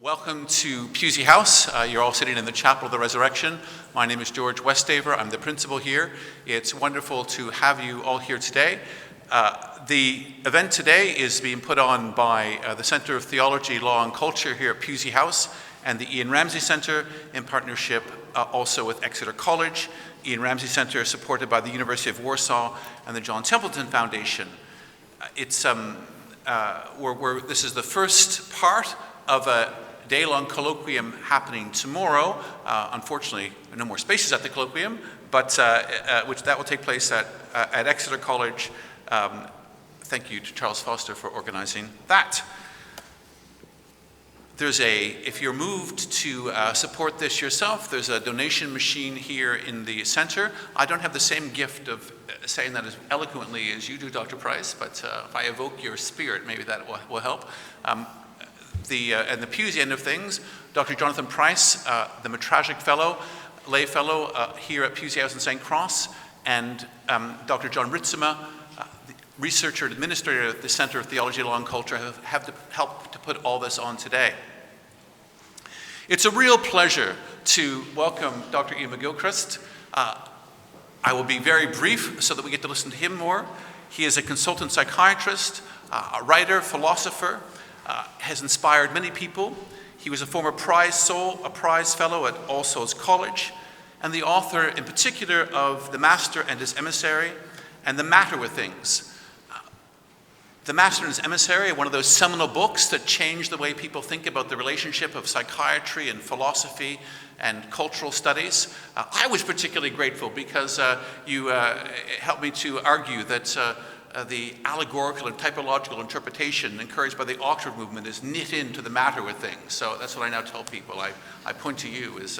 Welcome to Pusey House. You're all sitting in the Chapel of the Resurrection. My name is George Westaver. I'm the principal here. It's wonderful to have you all here today. The event today is being put on by the Center of Theology, Law and Culture here at Pusey House and the Ian Ramsey Center in partnership also with Exeter College. Ian Ramsey Center is supported by the University of Warsaw and the John Templeton Foundation. This is the first part of a day-long colloquium happening tomorrow. Unfortunately, no more spaces at the colloquium, but which that will take place at Exeter College. Thank you to Charles Foster for organizing that. If you're moved to support this yourself, there's a donation machine here in the center. I don't have the same gift of saying that as eloquently as you do, Dr. Price, but if I evoke your spirit, maybe that will help. And the Pusey end of things, Dr. Jonathan Price, the Metragic Fellow, lay fellow here at Pusey House in St. Cross, and Dr. John Ritsema, the researcher and administrator at the Center of Theology, Law and Culture, have helped to put all this on today. It's a real pleasure to welcome Dr. Iain McGilchrist. I will be very brief so that we get to listen to him more. He is a consultant psychiatrist, a writer, philosopher, has inspired many people. He was a former prize fellow at All Souls College, and the author in particular of The Master and His Emissary and The Matter with Things. The Master and His Emissary, one of those seminal books that changed the way people think about the relationship of psychiatry and philosophy and cultural studies. I was particularly grateful because you helped me to argue that the allegorical and typological interpretation encouraged by the Oxford movement is knit into the matter with things. So that's what I now tell people. I point to you as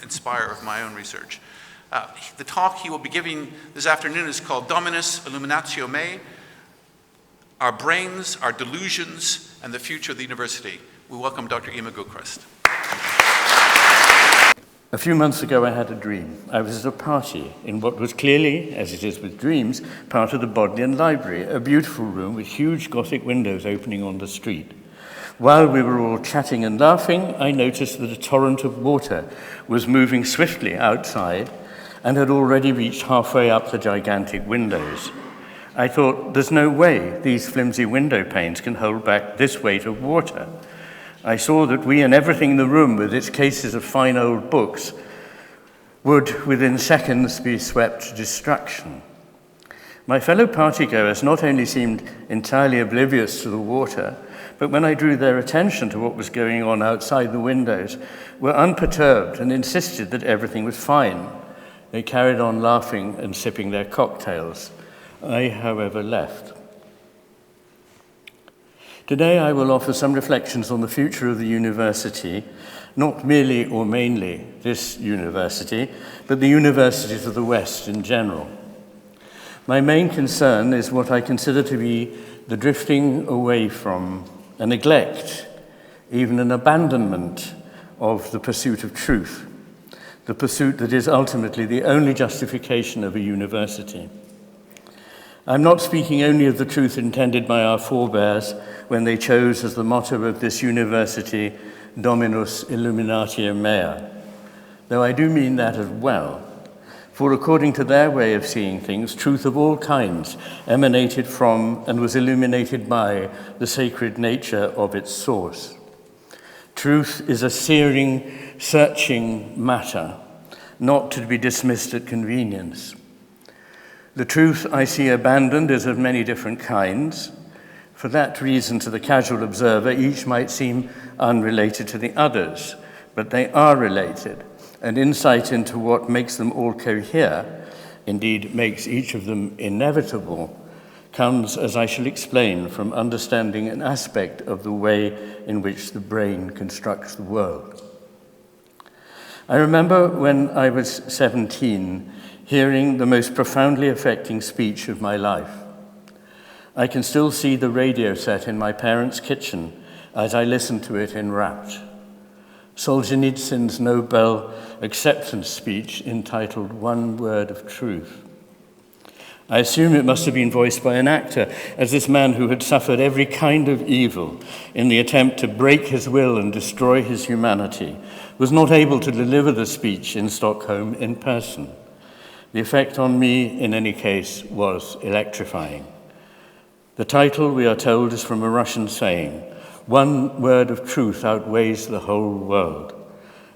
inspirer of my own research. The talk he will be giving this afternoon is called Dominus, Illuminatio Me, Our Brains, Our Delusions, and the Future of the University. We welcome Dr. Iain McGilchrist. A few months ago, I had a dream. I was at a party in what was clearly, as it is with dreams, part of the Bodleian Library, a beautiful room with huge Gothic windows opening on the street. While we were all chatting and laughing, I noticed that a torrent of water was moving swiftly outside and had already reached halfway up the gigantic windows. I thought, there's no way these flimsy window panes can hold back this weight of water. I saw that we and everything in the room with its cases of fine old books would within seconds be swept to destruction. My fellow partygoers not only seemed entirely oblivious to the water, but when I drew their attention to what was going on outside the windows, were unperturbed and insisted that everything was fine. They carried on laughing and sipping their cocktails. I, however, left. Today I will offer some reflections on the future of the university, not merely or mainly this university, but the universities of the West in general. My main concern is what I consider to be the drifting away from, a neglect, even an abandonment of the pursuit of truth, the pursuit that is ultimately the only justification of a university. I'm not speaking only of the truth intended by our forebears when they chose as the motto of this university, Dominus Illuminatio Mea, though I do mean that as well. For according to their way of seeing things, truth of all kinds emanated from and was illuminated by the sacred nature of its source. Truth is a searing, searching matter, not to be dismissed at convenience. The truth I see abandoned is of many different kinds. For that reason, to the casual observer, each might seem unrelated to the others, but they are related, and insight into what makes them all cohere, indeed makes each of them inevitable, comes, as I shall explain, from understanding an aspect of the way in which the brain constructs the world. I remember when I was 17, hearing the most profoundly affecting speech of my life. I can still see the radio set in my parents' kitchen as I listened to it enrapt. Solzhenitsyn's Nobel acceptance speech entitled One Word of Truth. I assume it must have been voiced by an actor, as this man who had suffered every kind of evil in the attempt to break his will and destroy his humanity was not able to deliver the speech in Stockholm in person. The effect on me, in any case, was electrifying. The title, we are told, is from a Russian saying, "One word of truth outweighs the whole world,"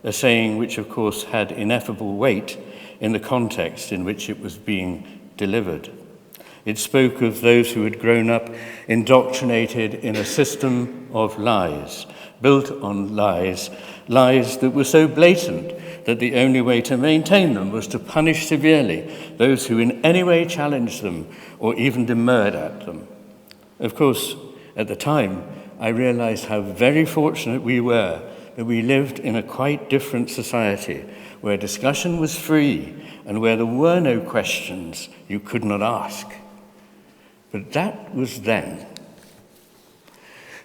a saying which, of course, had ineffable weight in the context in which it was being delivered. It spoke of those who had grown up indoctrinated in a system of lies, built on lies, lies that were so blatant that the only way to maintain them was to punish severely those who in any way challenged them or even demurred at them. Of course, at the time, I realized how very fortunate we were that we lived in a quite different society where discussion was free and where there were no questions you could not ask. But that was then.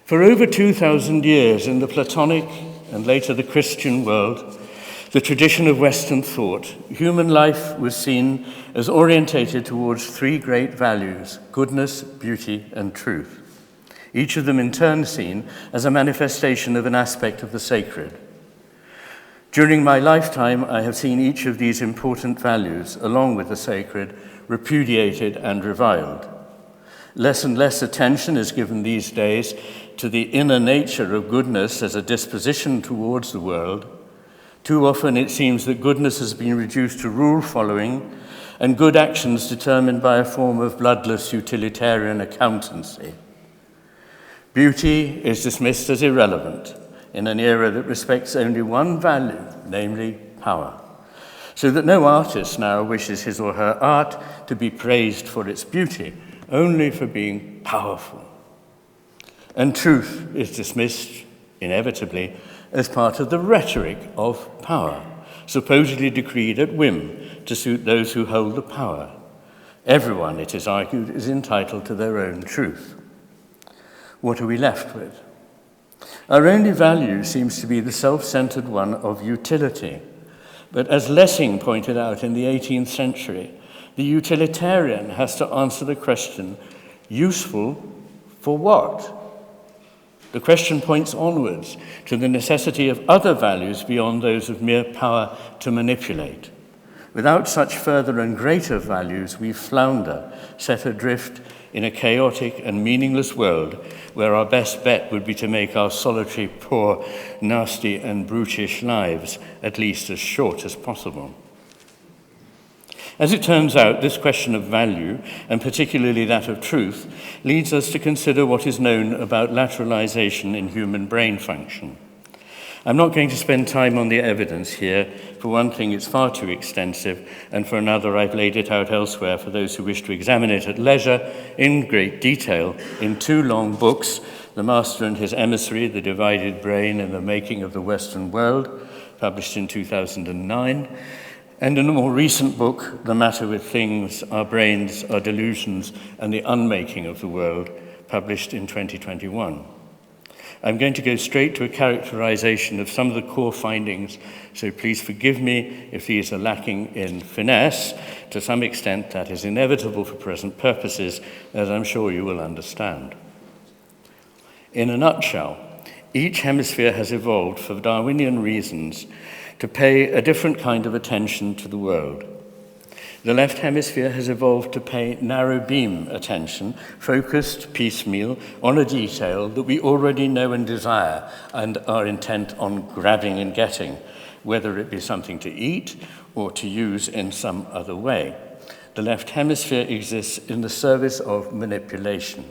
For over 2,000 years in the Platonic and later the Christian world, the tradition of Western thought, human life was seen as orientated towards three great values: goodness, beauty, and truth. Each of them in turn seen as a manifestation of an aspect of the sacred. During my lifetime, I have seen each of these important values, along with the sacred, repudiated and reviled. Less and less attention is given these days to the inner nature of goodness as a disposition towards the world. Too often it seems that goodness has been reduced to rule following and good actions determined by a form of bloodless utilitarian accountancy. Beauty is dismissed as irrelevant in an era that respects only one value, namely power, so that no artist now wishes his or her art to be praised for its beauty, only for being powerful. And truth is dismissed, inevitably, as part of the rhetoric of power, supposedly decreed at whim to suit those who hold the power. Everyone, it is argued, is entitled to their own truth. What are we left with? Our only value seems to be the self-centered one of utility. But as Lessing pointed out in the 18th century, the utilitarian has to answer the question, useful for what? The question points onwards to the necessity of other values beyond those of mere power to manipulate. Without such further and greater values, we flounder, set adrift in a chaotic and meaningless world where our best bet would be to make our solitary, poor, nasty and brutish lives at least as short as possible. As it turns out, this question of value, and particularly that of truth, leads us to consider what is known about lateralization in human brain function. I'm not going to spend time on the evidence here. For one thing, it's far too extensive, and for another, I've laid it out elsewhere for those who wish to examine it at leisure in great detail in two long books, The Master and His Emissary, The Divided Brain and the Making of the Western World, published in 2009, and in a more recent book, The Matter with Things, Our Brains, Our Delusions, and the Unmaking of the World, published in 2021. I'm going to go straight to a characterization of some of the core findings, so please forgive me if these are lacking in finesse. To some extent, that is inevitable for present purposes, as I'm sure you will understand. In a nutshell, each hemisphere has evolved for Darwinian reasons to pay a different kind of attention to the world. The left hemisphere has evolved to pay narrow beam attention, focused, piecemeal, on a detail that we already know and desire and are intent on grabbing and getting, whether it be something to eat or to use in some other way. The left hemisphere exists in the service of manipulation.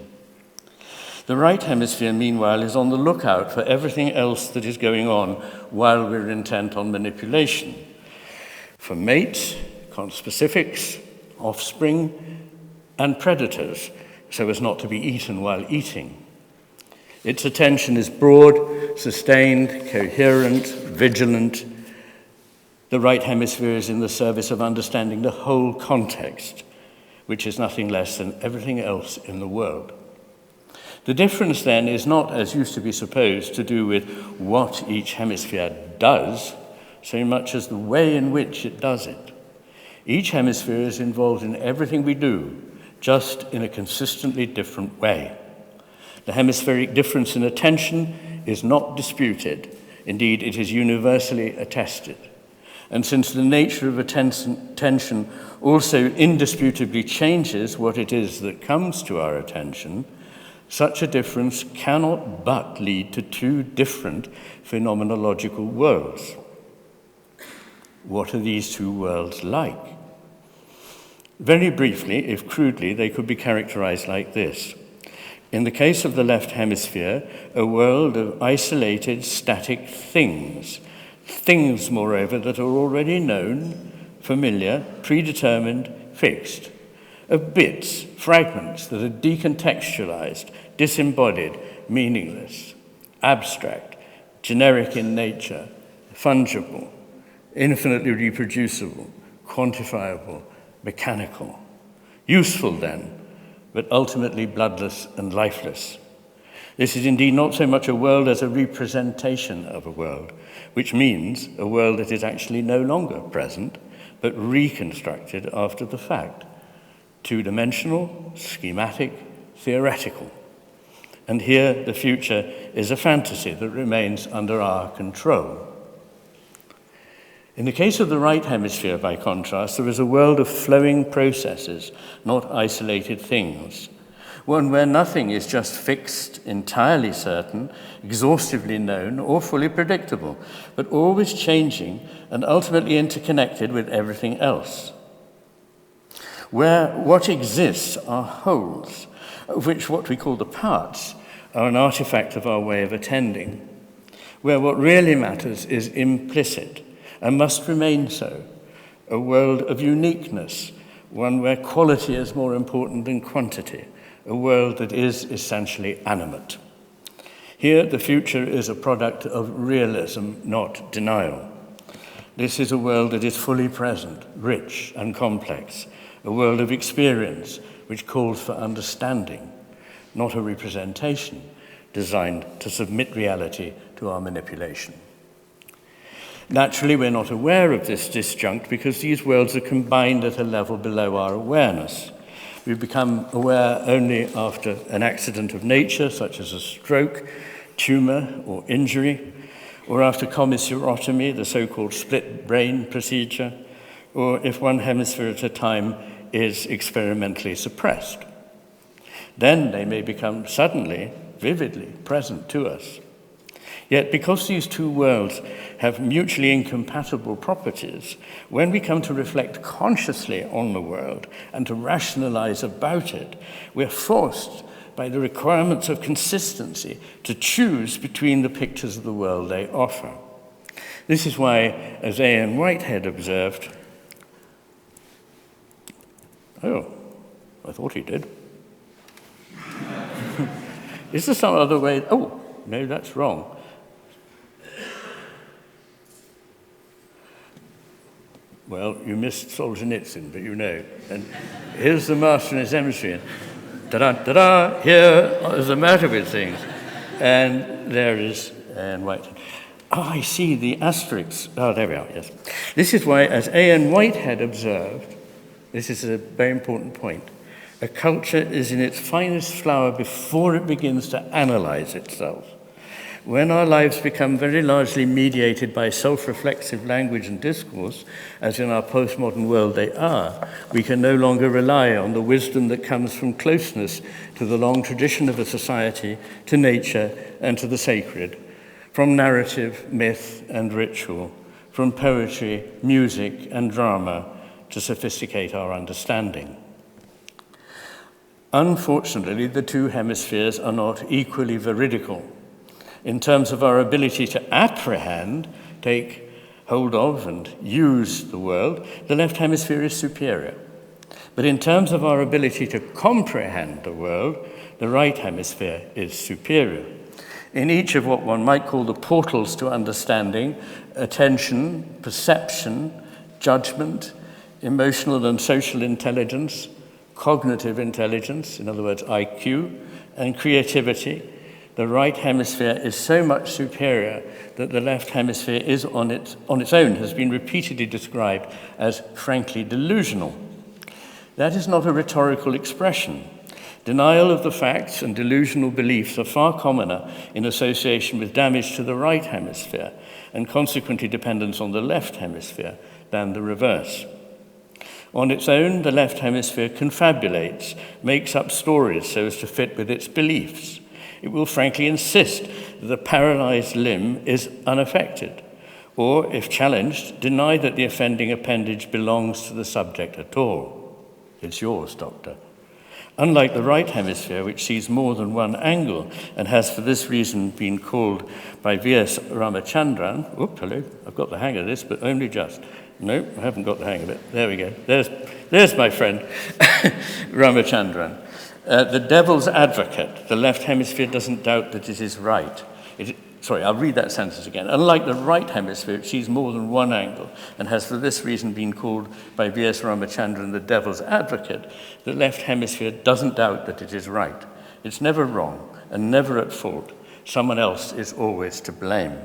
The right hemisphere, meanwhile, is on the lookout for everything else that is going on while we're intent on manipulation. For mates, conspecifics, offspring, and predators, so as not to be eaten while eating. Its attention is broad, sustained, coherent, vigilant. The right hemisphere is in the service of understanding the whole context, which is nothing less than everything else in the world. The difference then is not, as used to be supposed, to do with what each hemisphere does, so much as the way in which it does it. Each hemisphere is involved in everything we do, just in a consistently different way. The hemispheric difference in attention is not disputed. Indeed, it is universally attested. And since the nature of attention also indisputably changes what it is that comes to our attention, such a difference cannot but lead to two different phenomenological worlds. What are these two worlds like? Very briefly, if crudely, they could be characterized like this. In the case of the left hemisphere, a world of isolated, static things. Things, moreover, that are already known, familiar, predetermined, fixed. Of bits, fragments that are decontextualized, disembodied, meaningless, abstract, generic in nature, fungible, infinitely reproducible, quantifiable, mechanical. Useful then, but ultimately bloodless and lifeless. This is indeed not so much a world as a representation of a world, which means a world that is actually no longer present, but reconstructed after the fact. Two-dimensional, schematic, theoretical. And here the future is a fantasy that remains under our control. In the case of the right hemisphere, by contrast, there is a world of flowing processes, not isolated things. One where nothing is just fixed, entirely certain, exhaustively known, or fully predictable, but always changing and ultimately interconnected with everything else. Where what exists are wholes, of which what we call the parts are an artifact of our way of attending. Where what really matters is implicit, and must remain so, a world of uniqueness, one where quality is more important than quantity, a world that is essentially animate. Here, the future is a product of realism, not denial. This is a world that is fully present, rich and complex, a world of experience which calls for understanding, not a representation designed to submit reality to our manipulation. Naturally, we're not aware of this disjunct because these worlds are combined at a level below our awareness. We become aware only after an accident of nature, such as a stroke, tumor, or injury, or after commissurotomy, the so-called split brain procedure, or if one hemisphere at a time is experimentally suppressed. Then they may become suddenly, vividly present to us. Yet because these two worlds have mutually incompatible properties, when we come to reflect consciously on the world and to rationalize about it, we're forced by the requirements of consistency to choose between the pictures of the world they offer. This is why, as Iain Whitehead observed, oh, I thought he did. Is there some other way? Oh, no, that's wrong. Well, you missed Solzhenitsyn, but you know. And here's the Master and His Emissary. Ta-da, here is the matter with things. And there is Iain Whitehead. Oh, I see the asterisks. Oh, there we are, yes. This is why, as Iain Whitehead observed, this is a very important point, a culture is in its finest flower before it begins to analyze itself. When our lives become very largely mediated by self-reflexive language and discourse, as in our postmodern world they are, we can no longer rely on the wisdom that comes from closeness to the long tradition of a society, to nature, and to the sacred, from narrative, myth, and ritual, from poetry, music, and drama, to sophisticate our understanding. Unfortunately, the two hemispheres are not equally veridical. In terms of our ability to apprehend, take hold of, and use the world, the left hemisphere is superior. But in terms of our ability to comprehend the world, the right hemisphere is superior. In each of what one might call the portals to understanding, attention, perception, judgment, emotional and social intelligence, cognitive intelligence, in other words, IQ, and creativity, the right hemisphere is so much superior that the left hemisphere is on its own has been repeatedly described as frankly delusional. That is not a rhetorical expression. Denial of the facts and delusional beliefs are far commoner in association with damage to the right hemisphere and consequently dependence on the left hemisphere than the reverse. On its own, the left hemisphere confabulates, makes up stories so as to fit with its beliefs. It will frankly insist that the paralyzed limb is unaffected, or, if challenged, deny that the offending appendage belongs to the subject at all. It's yours, doctor. Unlike the right hemisphere, which sees more than one angle and has for this reason been called by V.S. Ramachandran, hello, I've got the hang of this, but only just. No, I haven't got the hang of it. There we go. There's my friend, Ramachandran. The devil's advocate, the left hemisphere doesn't doubt that it is right. I'll read that sentence again. Unlike the right hemisphere, which sees more than one angle and has for this reason been called by V.S. Ramachandran the devil's advocate, the left hemisphere doesn't doubt that it is right. It's never wrong and never at fault. Someone else is always to blame.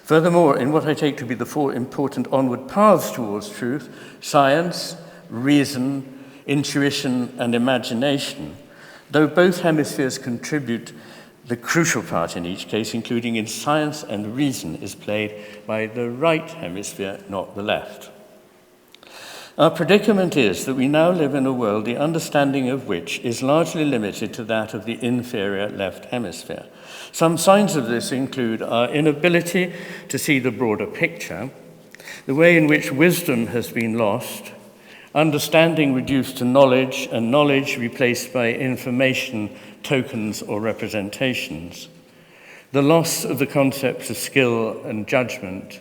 Furthermore, in what I take to be the four important onward paths towards truth, science, reason, intuition, and imagination, though both hemispheres contribute, the crucial part in each case, including in science and reason, is played by the right hemisphere, not the left. Our predicament is that we now live in a world the understanding of which is largely limited to that of the inferior left hemisphere. Some signs of this include our inability to see the broader picture, the way in which wisdom has been lost, understanding reduced to knowledge, and knowledge replaced by information, tokens, or representations, the loss of the concepts of skill and judgment,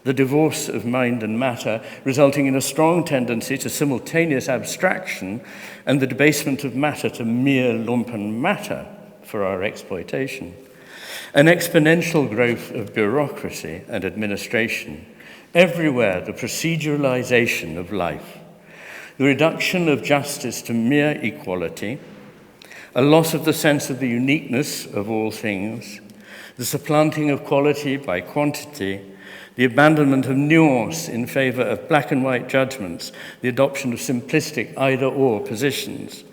the divorce of mind and matter, resulting in a strong tendency to simultaneous abstraction and the debasement of matter to mere lumpen matter for our exploitation, an exponential growth of bureaucracy and administration, everywhere the proceduralization of life, the reduction of justice to mere equality, a loss of the sense of the uniqueness of all things, the supplanting of quality by quantity, the abandonment of nuance in favor of black and white judgments, the adoption of simplistic either-or positions,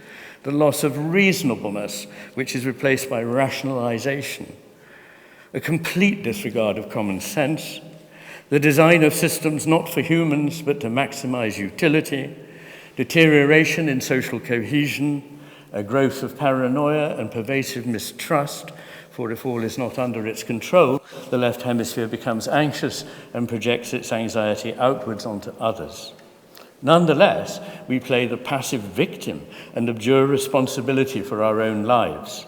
the loss of reasonableness, which is replaced by rationalization, a complete disregard of common sense, the design of systems not for humans but to maximize utility, deterioration in social cohesion, a growth of paranoia and pervasive mistrust, for if all is not under its control, the left hemisphere becomes anxious and projects its anxiety outwards onto others. Nonetheless, we play the passive victim and abjure responsibility for our own lives.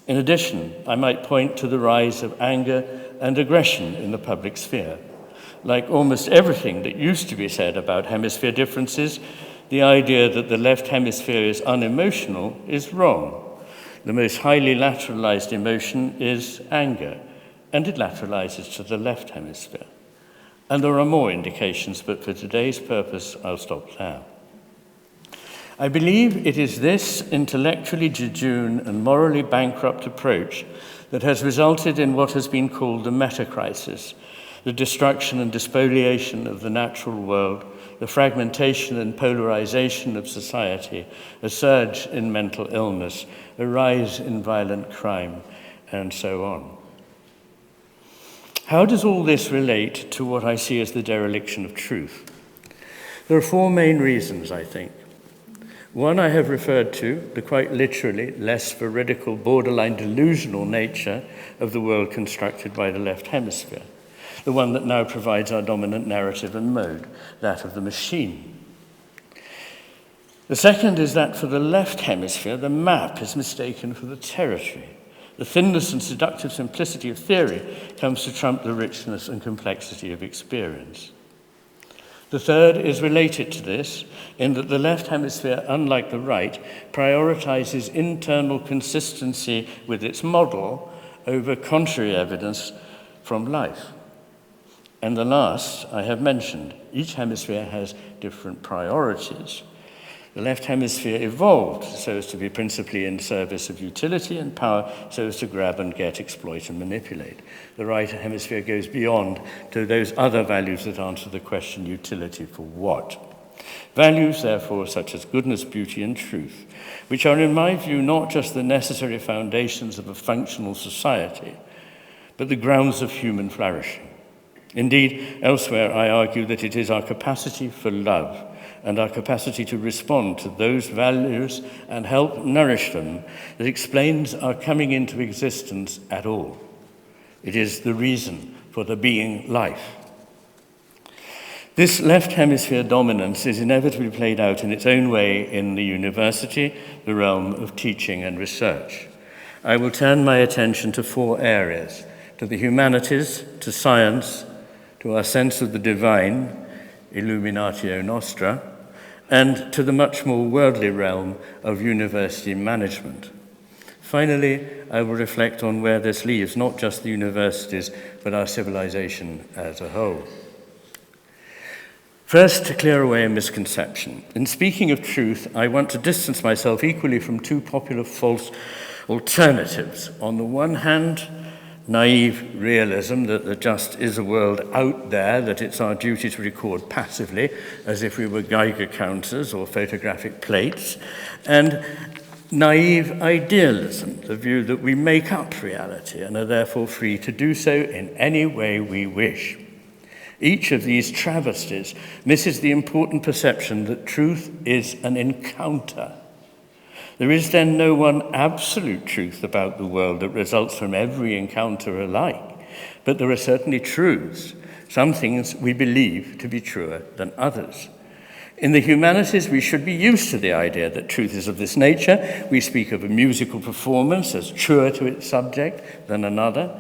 In addition, I might point to the rise of anger and aggression in the public sphere. Like almost everything that used to be said about hemisphere differences, the idea that the left hemisphere is unemotional is wrong. The most highly lateralized emotion is anger, and it lateralizes to the left hemisphere. And there are more indications, but for today's purpose, I'll stop there. I believe it is this intellectually jejune and morally bankrupt approach that has resulted in what has been called the meta-crisis, the destruction and despoliation of the natural world, the fragmentation and polarization of society, a surge in mental illness, a rise in violent crime, and so on. How does all this relate to what I see as the dereliction of truth? There are four main reasons, I think. One I have referred to, the quite literally less veridical, borderline delusional nature of the world constructed by the left hemisphere, the one that now provides our dominant narrative and mode, that of the machine. The second is that for the left hemisphere, the map is mistaken for the territory. The thinness and seductive simplicity of theory comes to trump the richness and complexity of experience. The third is related to this, in that the left hemisphere, unlike the right, prioritizes internal consistency with its model over contrary evidence from life. And the last I have mentioned, each hemisphere has different priorities. The left hemisphere evolved so as to be principally in service of utility and power, so as to grab and get, exploit and manipulate. The right hemisphere goes beyond to those other values that answer the question, utility for what? Values, therefore, such as goodness, beauty, and truth, which are, in my view, not just the necessary foundations of a functional society, but the grounds of human flourishing. Indeed, elsewhere I argue that it is our capacity for love and our capacity to respond to those values and help nourish them that explains our coming into existence at all. It is the reason for there being life. This left hemisphere dominance is inevitably played out in its own way in the university, the realm of teaching and research. I will turn my attention to 4 areas: to the humanities, to science, to our sense of the divine, Illuminatio nostra, and to the much more worldly realm of university management. Finally, I will reflect on where this leaves not just the universities, but our civilization as a whole. First, to clear away a misconception. In speaking of truth, I want to distance myself equally from 2 popular false alternatives. On the one hand, naive realism that there just is a world out there that it's our duty to record passively, as if we were Geiger counters or photographic plates, and naive idealism, the view that we make up reality and are therefore free to do so in any way we wish. Each of these travesties misses the important perception that truth is an encounter. There is then no one absolute truth about the world that results from every encounter alike, but there are certainly truths, some things we believe to be truer than others. In the humanities, we should be used to the idea that truth is of this nature. We speak of a musical performance as truer to its subject than another,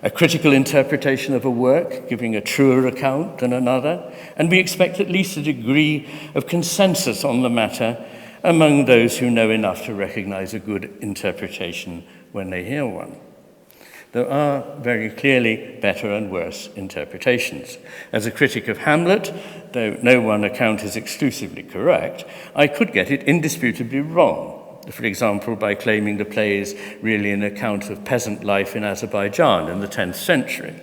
a critical interpretation of a work giving a truer account than another, and we expect at least a degree of consensus on the matter among those who know enough to recognize a good interpretation when they hear one. There are very clearly better and worse interpretations. As a critic of Hamlet, though no one account is exclusively correct, I could get it indisputably wrong. For example, by claiming the play is really an account of peasant life in Azerbaijan in the 10th century.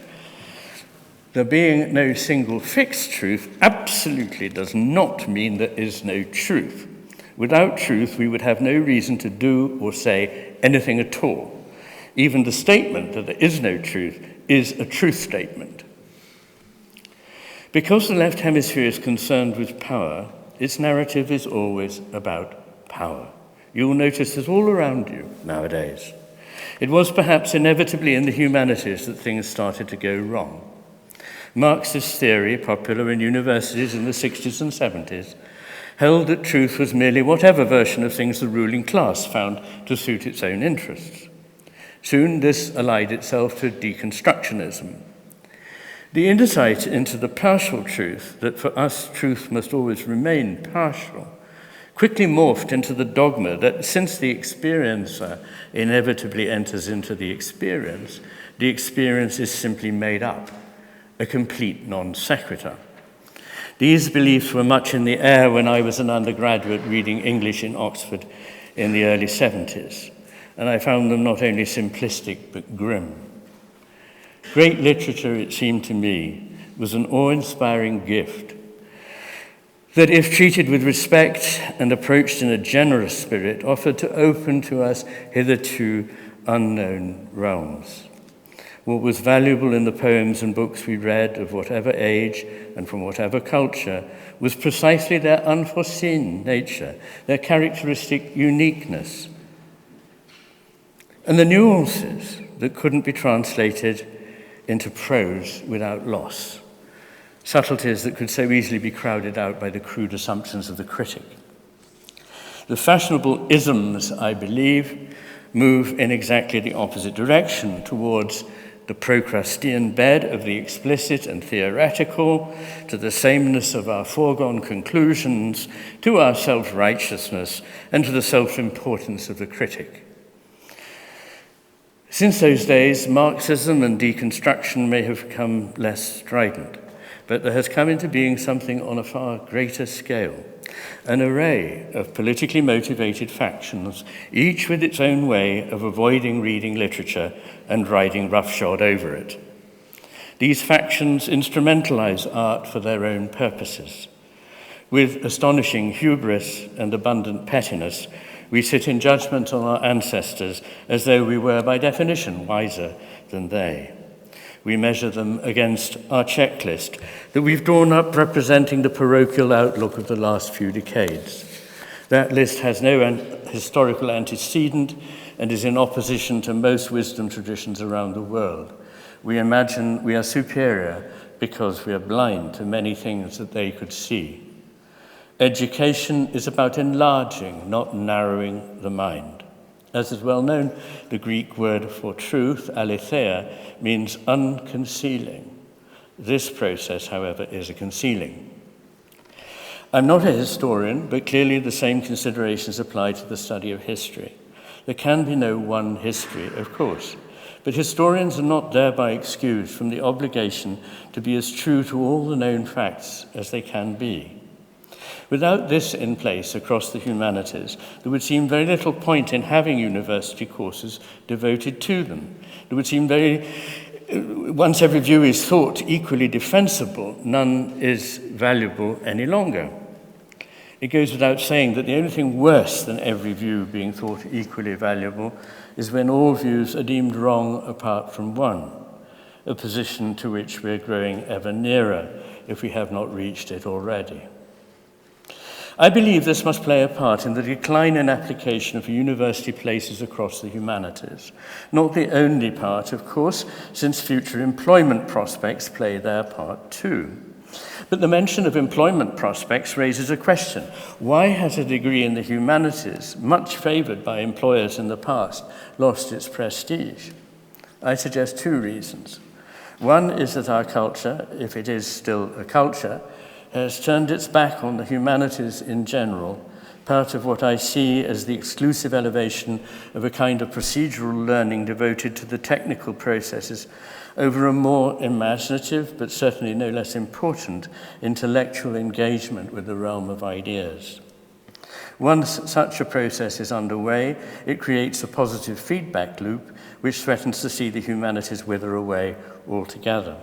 There being no single fixed truth absolutely does not mean there is no truth. Without truth, we would have no reason to do or say anything at all. Even the statement that there is no truth is a truth statement. Because the left hemisphere is concerned with power, its narrative is always about power. You'll notice this all around you nowadays. It was perhaps inevitably in the humanities that things started to go wrong. Marxist theory, popular in universities in the 60s and 70s, held that truth was merely whatever version of things the ruling class found to suit its own interests. Soon this allied itself to deconstructionism. The insight into the partial truth, that for us truth must always remain partial, quickly morphed into the dogma that since the experiencer inevitably enters into the experience is simply made up, a complete non sequitur. These beliefs were much in the air when I was an undergraduate reading English in Oxford in the early 70s, and I found them not only simplistic but grim. Great literature, it seemed to me, was an awe-inspiring gift that, if treated with respect and approached in a generous spirit, offered to open to us hitherto unknown realms. What was valuable in the poems and books we read, of whatever age and from whatever culture, was precisely their unforeseen nature, their characteristic uniqueness, and the nuances that couldn't be translated into prose without loss, subtleties that could so easily be crowded out by the crude assumptions of the critic. The fashionable isms, I believe, move in exactly the opposite direction, towards the Procrustean bed of the explicit and theoretical, to the sameness of our foregone conclusions, to our self-righteousness, and to the self-importance of the critic. Since those days, Marxism and deconstruction may have become less strident, but there has come into being something on a far greater scale, an array of politically motivated factions, each with its own way of avoiding reading literature and riding roughshod over it. These factions instrumentalize art for their own purposes. With astonishing hubris and abundant pettiness, we sit in judgment on our ancestors as though we were, by definition, wiser than they. We measure them against our checklist that we've drawn up representing the parochial outlook of the last few decades. That list has no historical antecedent and is in opposition to most wisdom traditions around the world. We imagine we are superior because we are blind to many things that they could see. Education is about enlarging, not narrowing the mind. As is well known, the Greek word for truth, aletheia, means unconcealing. This process, however, is a concealing. I'm not a historian, but clearly the same considerations apply to the study of history. There can be no one history, of course, but historians are not thereby excused from the obligation to be as true to all the known facts as they can be. Without this in place across the humanities, there would seem very little point in having university courses devoted to them. It would seem once every view is thought equally defensible, none is valuable any longer. It goes without saying that the only thing worse than every view being thought equally valuable is when all views are deemed wrong apart from one, a position to which we're growing ever nearer if we have not reached it already. I believe this must play a part in the decline in application of university places across the humanities. Not the only part, of course, since future employment prospects play their part too. But the mention of employment prospects raises a question. Why has a degree in the humanities, much favoured by employers in the past, lost its prestige? I suggest two reasons. One is that our culture, if it is still a culture, has turned its back on the humanities in general, part of what I see as the exclusive elevation of a kind of procedural learning devoted to the technical processes over a more imaginative, but certainly no less important, intellectual engagement with the realm of ideas. Once such a process is underway, it creates a positive feedback loop which threatens to see the humanities wither away altogether.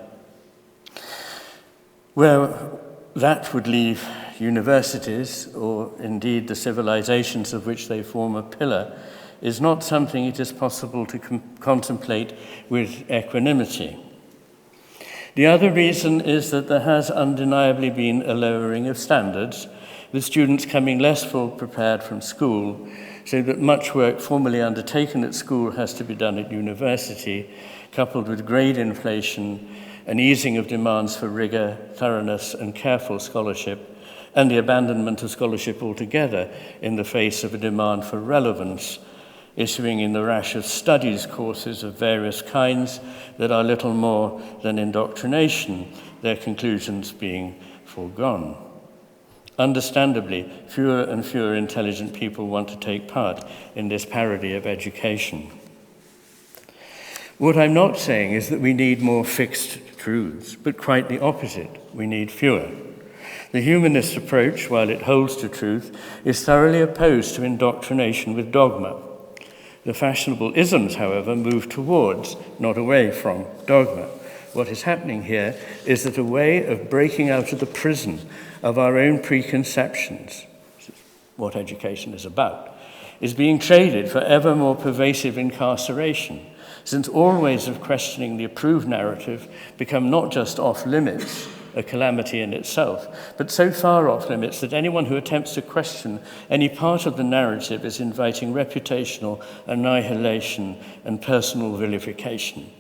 Well, that would leave universities, or indeed the civilizations of which they form a pillar, is not something it is possible to contemplate with equanimity. The other reason is that there has undeniably been a lowering of standards, with students coming less full prepared from school, so that much work formerly undertaken at school has to be done at university, coupled with grade inflation, an easing of demands for rigour, thoroughness, and careful scholarship, and the abandonment of scholarship altogether in the face of a demand for relevance, issuing in the rash of studies courses of various kinds that are little more than indoctrination, their conclusions being foregone. Understandably, fewer and fewer intelligent people want to take part in this parody of education. What I'm not saying is that we need more fixed truths, but quite the opposite. We need fewer. The humanist approach, while it holds to truth, is thoroughly opposed to indoctrination with dogma. The fashionable isms, however, move towards, not away from, dogma. What is happening here is that a way of breaking out of the prison of our own preconceptions, what education is about, is being traded for ever more pervasive incarceration, since all ways of questioning the approved narrative become not just off-limits, a calamity in itself, but so far off-limits that anyone who attempts to question any part of the narrative is inviting reputational annihilation and personal vilification.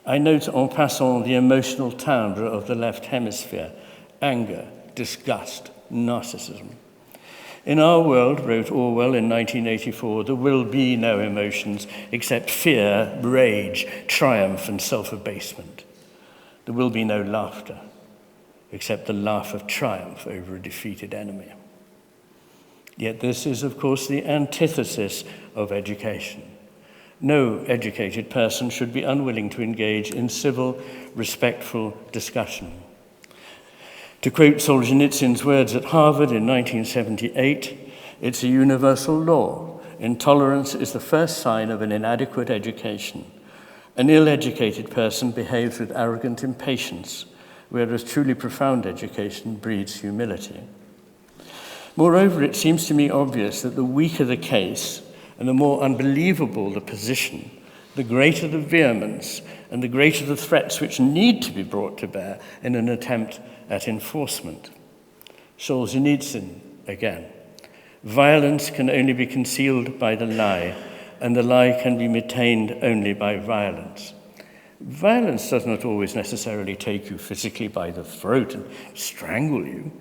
I note en passant the emotional timbre of the left hemisphere: anger, disgust, narcissism. In our world, wrote Orwell in 1984, there will be no emotions except fear, rage, triumph, and self-abasement. There will be no laughter except the laugh of triumph over a defeated enemy. Yet this is, of course, the antithesis of education. No educated person should be unwilling to engage in civil, respectful discussion. To quote Solzhenitsyn's words at Harvard in 1978, it's a universal law. Intolerance is the first sign of an inadequate education. An ill-educated person behaves with arrogant impatience, whereas truly profound education breeds humility. Moreover, it seems to me obvious that the weaker the case and the more unbelievable the position, the greater the vehemence and the greater the threats which need to be brought to bear in an attempt at enforcement. Solzhenitsyn again. Violence can only be concealed by the lie, and the lie can be maintained only by violence. Violence does not always necessarily take you physically by the throat and strangle you.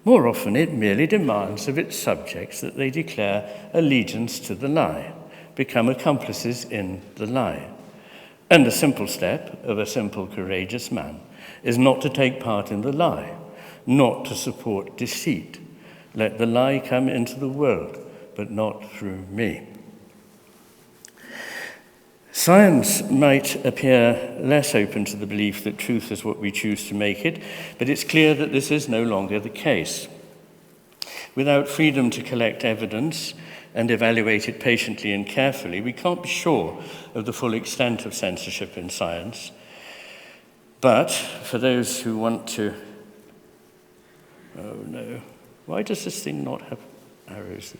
More often, it merely demands of its subjects that they declare allegiance to the lie, become accomplices in the lie. And the simple step of a simple, courageous man is not to take part in the lie, not to support deceit. Let the lie come into the world, but not through me. Science might appear less open to the belief that truth is what we choose to make it, but it's clear that this is no longer the case. Without freedom to collect evidence and evaluate it patiently and carefully, we can't be sure of the full extent of censorship in science. But for those who want to... Oh no, why does this thing not have arrows?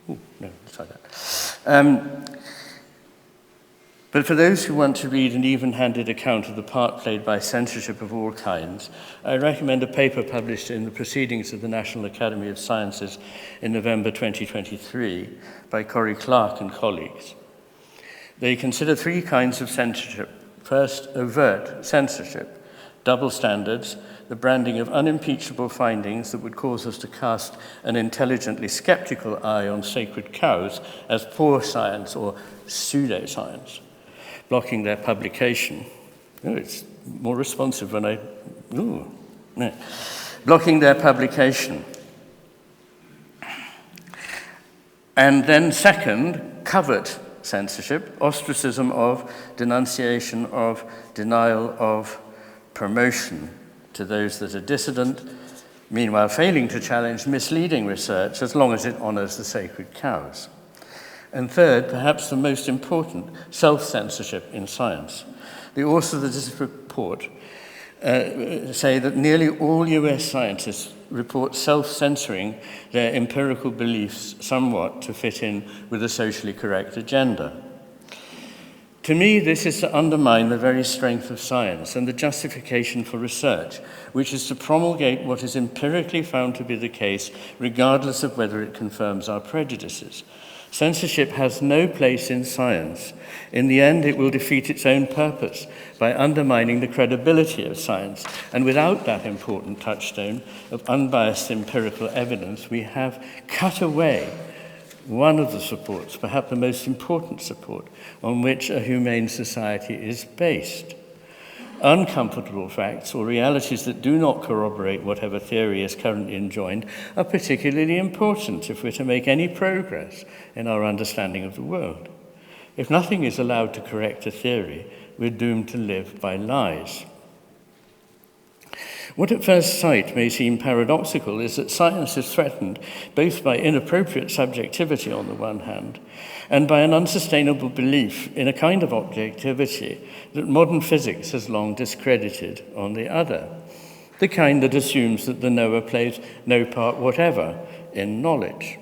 Oh, no, let's try that. But for those who want to read an even-handed account of the part played by censorship of all kinds, I recommend a paper published in the Proceedings of the National Academy of Sciences in November 2023 by Corey Clark and colleagues. They consider three kinds of censorship. First, overt censorship, double standards, the branding of unimpeachable findings that would cause us to cast an intelligently skeptical eye on sacred cows as poor science or pseudoscience, blocking their publication. Oh, it's more responsive when I... Ooh, no. Blocking their publication. And then second, covert censorship, ostracism of, denunciation of, denial of, promotion to those that are dissident, meanwhile failing to challenge misleading research as long as it honors the sacred cows. And third, perhaps the most important, self-censorship in science. The authors of this report say that nearly all US scientists report self-censoring their empirical beliefs somewhat to fit in with a socially correct agenda. To me, this is to undermine the very strength of science and the justification for research, which is to promulgate what is empirically found to be the case, regardless of whether it confirms our prejudices. Censorship has no place in science. In the end, it will defeat its own purpose by undermining the credibility of science. And without that important touchstone of unbiased empirical evidence, we have cut away one of the supports, perhaps the most important support, on which a humane society is based. Uncomfortable facts or realities that do not corroborate whatever theory is currently enjoined are particularly important if we're to make any progress in our understanding of the world. If nothing is allowed to correct a theory, we're doomed to live by lies. What at first sight may seem paradoxical is that science is threatened both by inappropriate subjectivity on the one hand and by an unsustainable belief in a kind of objectivity that modern physics has long discredited on the other, the kind that assumes that the knower plays no part whatever in knowledge.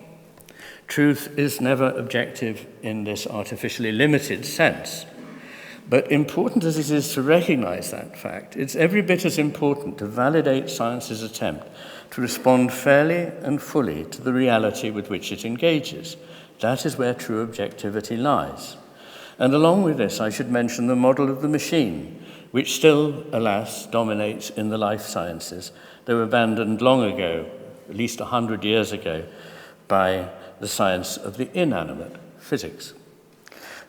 Truth is never objective in this artificially limited sense. But important as it is to recognize that fact, it's every bit as important to validate science's attempt to respond fairly and fully to the reality with which it engages. That is where true objectivity lies. And along with this, I should mention the model of the machine, which still, alas, dominates in the life sciences, though abandoned long ago, at least 100 years ago, by the science of the inanimate, physics.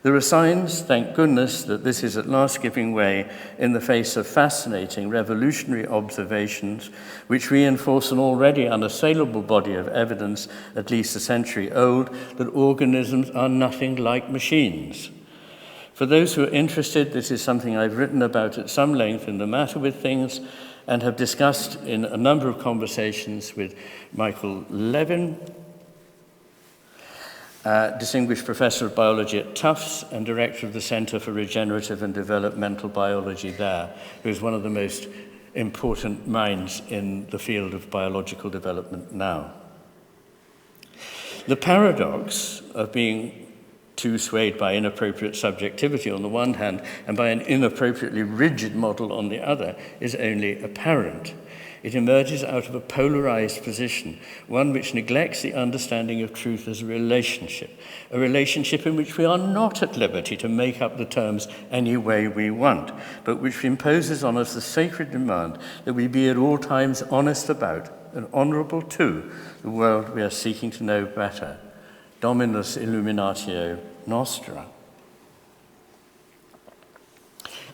There are signs, thank goodness, that this is at last giving way in the face of fascinating, revolutionary observations which reinforce an already unassailable body of evidence, at least a century old, that organisms are nothing like machines. For those who are interested, this is something I've written about at some length in The Matter with Things and have discussed in a number of conversations with Michael Levin, Distinguished Professor of Biology at Tufts and Director of the Center for Regenerative and Developmental Biology there, who is one of the most important minds in the field of biological development now. The paradox of being too swayed by inappropriate subjectivity on the one hand and by an inappropriately rigid model on the other is only apparent. It emerges out of a polarized position, one which neglects the understanding of truth as a relationship in which we are not at liberty to make up the terms any way we want, but which imposes on us the sacred demand that we be at all times honest about and honorable to the world we are seeking to know better. Dominus Illuminatio Nostra.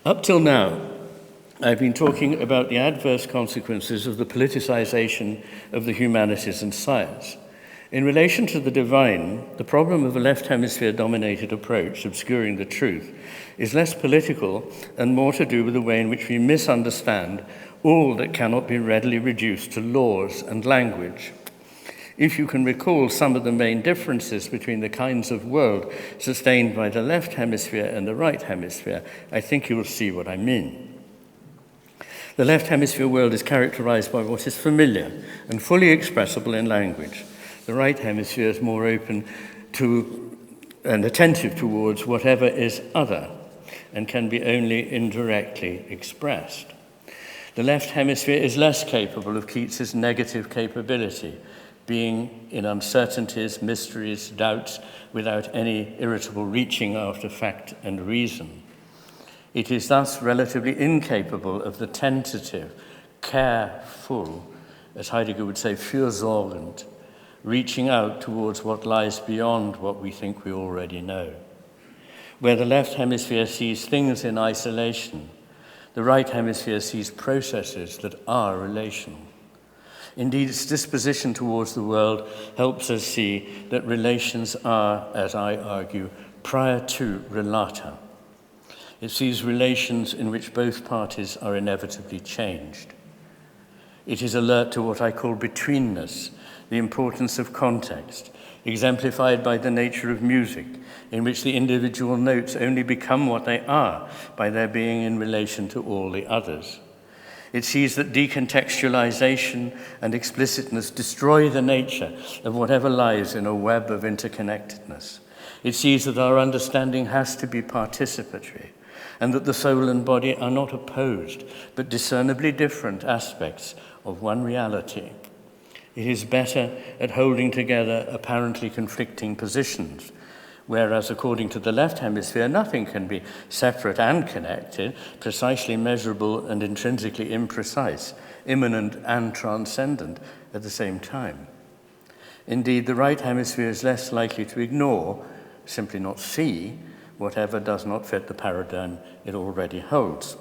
Up till now, I've been talking about the adverse consequences of the politicization of the humanities and science. In relation to the divine, the problem of a left hemisphere-dominated approach obscuring the truth is less political and more to do with the way in which we misunderstand all that cannot be readily reduced to laws and language. If you can recall some of the main differences between the kinds of world sustained by the left hemisphere and the right hemisphere, I think you will see what I mean. The left hemisphere world is characterized by what is familiar and fully expressible in language. The right hemisphere is more open to and attentive towards whatever is other and can be only indirectly expressed. The left hemisphere is less capable of Keats's negative capability, being in uncertainties, mysteries, doubts, without any irritable reaching after fact and reason. It is thus relatively incapable of the tentative, careful, as Heidegger would say, fürsorgend, reaching out towards what lies beyond what we think we already know. Where the left hemisphere sees things in isolation, the right hemisphere sees processes that are relational. Indeed, its disposition towards the world helps us see that relations are, as I argue, prior to relata. It sees relations in which both parties are inevitably changed. It is alert to what I call betweenness, the importance of context, exemplified by the nature of music, in which the individual notes only become what they are by their being in relation to all the others. It sees that decontextualization and explicitness destroy the nature of whatever lies in a web of interconnectedness. It sees that our understanding has to be participatory, and that the soul and body are not opposed, but discernibly different aspects of one reality. It is better at holding together apparently conflicting positions, whereas according to the left hemisphere, nothing can be separate and connected, precisely measurable and intrinsically imprecise, immanent and transcendent at the same time. Indeed, the right hemisphere is less likely to ignore, simply not see, whatever does not fit the paradigm it already holds.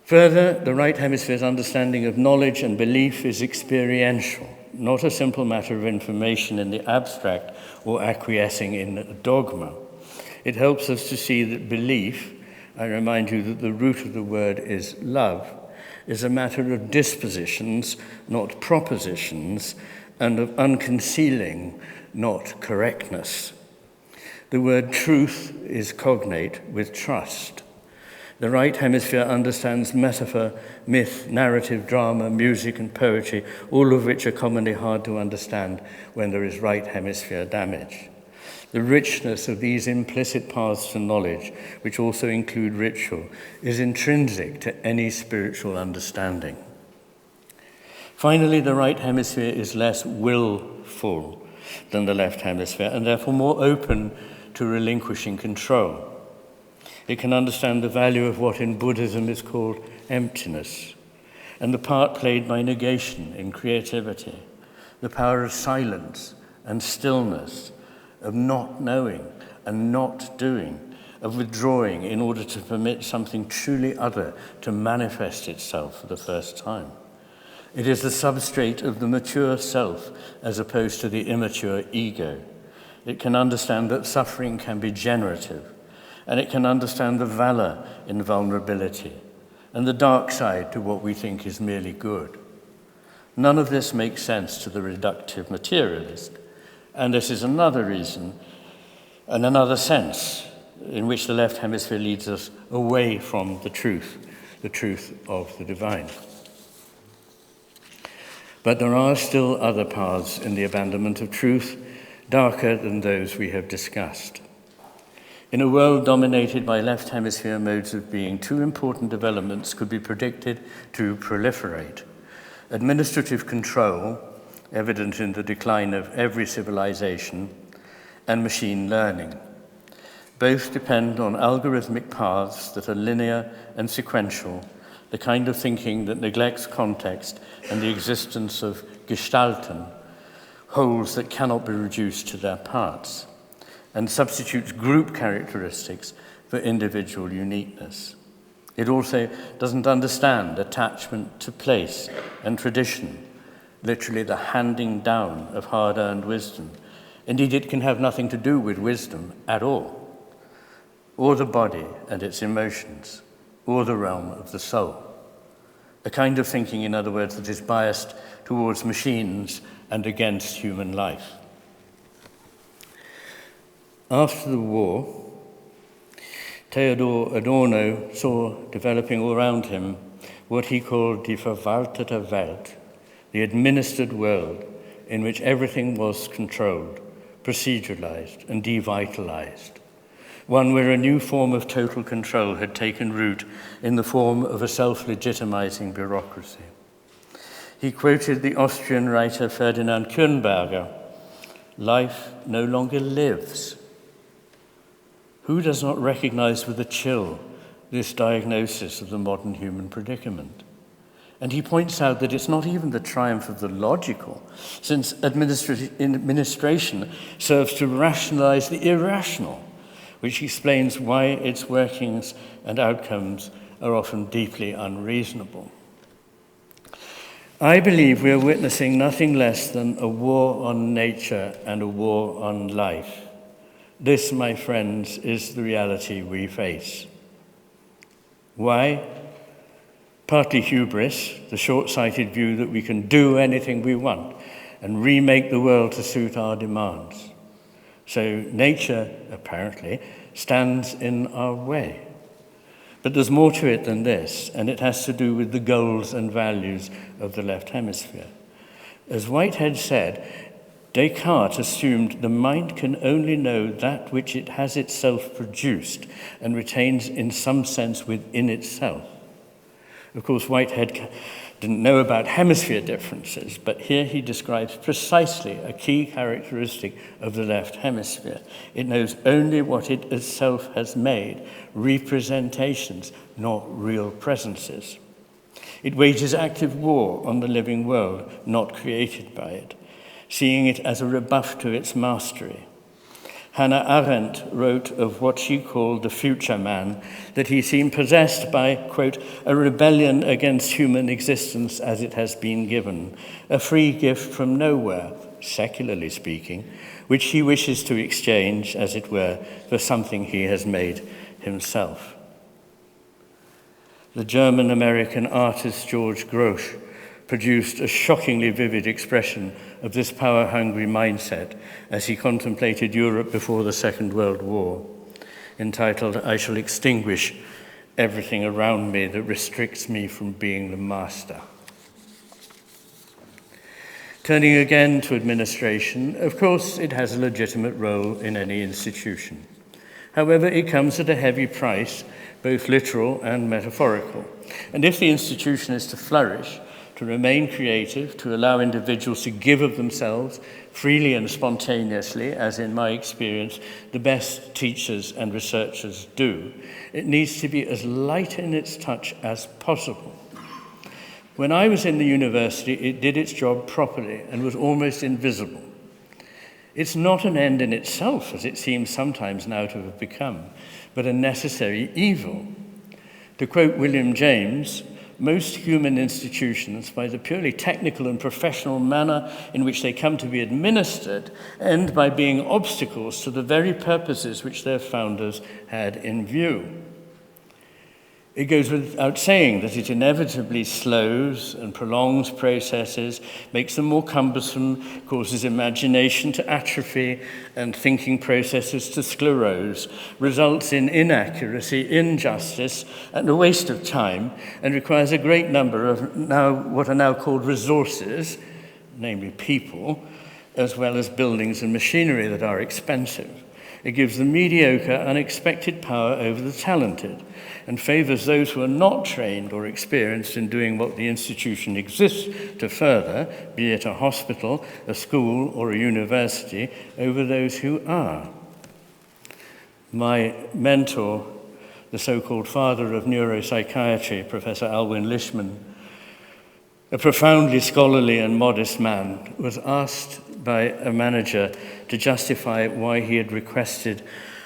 Further, the right hemisphere's understanding of knowledge and belief is experiential, not a simple matter of information in the abstract or acquiescing in a dogma. It helps us to see that belief, I remind you that the root of the word is love, is a matter of dispositions, not propositions, and of unconcealing, not correctness. The word truth is cognate with trust. The right hemisphere understands metaphor, myth, narrative, drama, music, and poetry, all of which are commonly hard to understand when there is right hemisphere damage. The richness of these implicit paths to knowledge, which also include ritual, is intrinsic to any spiritual understanding. Finally, the right hemisphere is less willful than the left hemisphere, and therefore more open to relinquishing control. It can understand the value of what in Buddhism is called emptiness, and the part played by negation in creativity, the power of silence and stillness, of not knowing and not doing, of withdrawing in order to permit something truly other to manifest itself for the first time. It is the substrate of the mature self as opposed to the immature ego. It can understand that suffering can be generative, and it can understand the valor in vulnerability and the dark side to what we think is merely good. None of this makes sense to the reductive materialist, and this is another reason and another sense in which the left hemisphere leads us away from the truth of the divine. But there are still other paths in the abandonment of truth, darker than those we have discussed. In a world dominated by left hemisphere modes of being, two important developments could be predicted to proliferate. Administrative control, evident in the decline of every civilization, and machine learning. Both depend on algorithmic paths that are linear and sequential, the kind of thinking that neglects context and the existence of Gestalten, wholes that cannot be reduced to their parts, and substitutes group characteristics for individual uniqueness. It also doesn't understand attachment to place and tradition, literally the handing down of hard-earned wisdom. Indeed, it can have nothing to do with wisdom at all, or the body and its emotions, or the realm of the soul. A kind of thinking, in other words, that is biased towards machines and against human life. After the war, Theodor Adorno saw developing all around him what he called die verwaltete Welt, the administered world in which everything was controlled, proceduralized, and devitalized. One where a new form of total control had taken root in the form of a self-legitimizing bureaucracy. He quoted the Austrian writer Ferdinand Kürnberger, "Life no longer lives." Who does not recognize with a chill this diagnosis of the modern human predicament? And he points out that it's not even the triumph of the logical, since administration serves to rationalize the irrational, which explains why its workings and outcomes are often deeply unreasonable. I believe we are witnessing nothing less than a war on nature and a war on life. This, my friends, is the reality we face. Why? Partly hubris, the short-sighted view that we can do anything we want and remake the world to suit our demands. So nature, apparently, stands in our way. But there's more to it than this, and it has to do with the goals and values of the left hemisphere. As Whitehead said, Descartes assumed the mind can only know that which it has itself produced and retains in some sense within itself. Of course, Whitehead didn't know about hemisphere differences, but here he describes precisely a key characteristic of the left hemisphere. It knows only what it itself has made, representations, not real presences. It wages active war on the living world, not created by it, seeing it as a rebuff to its mastery. Hannah Arendt wrote of what she called the future man, that he seemed possessed by, quote, a rebellion against human existence as it has been given, a free gift from nowhere, secularly speaking, which he wishes to exchange, as it were, for something he has made himself. The German-American artist George Grosz produced a shockingly vivid expression of this power-hungry mindset as he contemplated Europe before the Second World War, entitled, "I shall extinguish everything around me that restricts me from being the master." Turning again to administration, of course, it has a legitimate role in any institution. However, it comes at a heavy price, both literal and metaphorical. And if the institution is to flourish, to remain creative, to allow individuals to give of themselves freely and spontaneously, as in my experience, the best teachers and researchers do, it needs to be as light in its touch as possible. When I was in the university, it did its job properly and was almost invisible. It's not an end in itself, as it seems sometimes now to have become, but a necessary evil. To quote William James, most human institutions, by the purely technical and professional manner in which they come to be administered, end by being obstacles to the very purposes which their founders had in view. It goes without saying that it inevitably slows and prolongs processes, makes them more cumbersome, causes imagination to atrophy and thinking processes to sclerose, results in inaccuracy, injustice, and a waste of time, and requires a great number of what are now called resources, namely people, as well as buildings and machinery that are expensive. It gives the mediocre unexpected power over the talented and favors those who are not trained or experienced in doing what the institution exists to further, be it a hospital, a school, or a university, over those who are. My mentor, the so-called father of neuropsychiatry, Professor Alwyn Lishman, a profoundly scholarly and modest man, was asked by a manager to justify why he had requested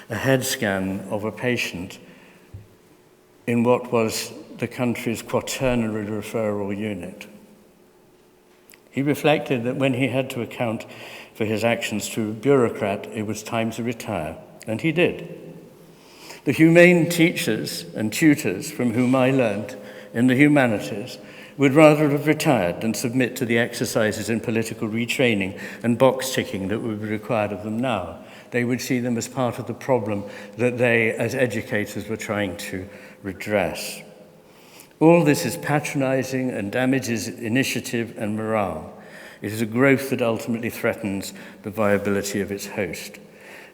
a head scan of a patient in what was the country's quaternary referral unit. He reflected that when he had to account for his actions to a bureaucrat, it was time to retire, and he did. The humane teachers and tutors from whom I learnt in the humanities would rather have retired than submit to the exercises in political retraining and box-ticking that would be required of them now. They would see them as part of the problem that they, as educators, were trying to redress. All this is patronizing and damages initiative and morale. It is a growth that ultimately threatens the viability of its host.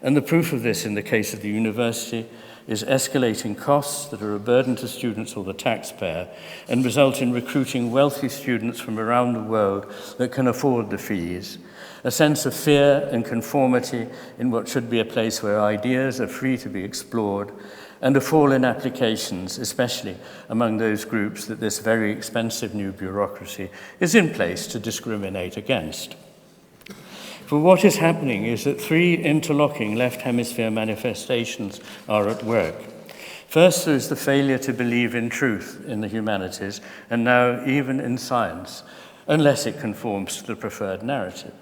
And the proof of this in the case of the university is escalating costs that are a burden to students or the taxpayer and result in recruiting wealthy students from around the world that can afford the fees, a sense of fear and conformity in what should be a place where ideas are free to be explored, and a fall in applications, especially among those groups that this very expensive new bureaucracy is in place to discriminate against. For what is happening is that three interlocking left hemisphere manifestations are at work. First, there is the failure to believe in truth in the humanities, and now even in science, unless it conforms to the preferred narrative.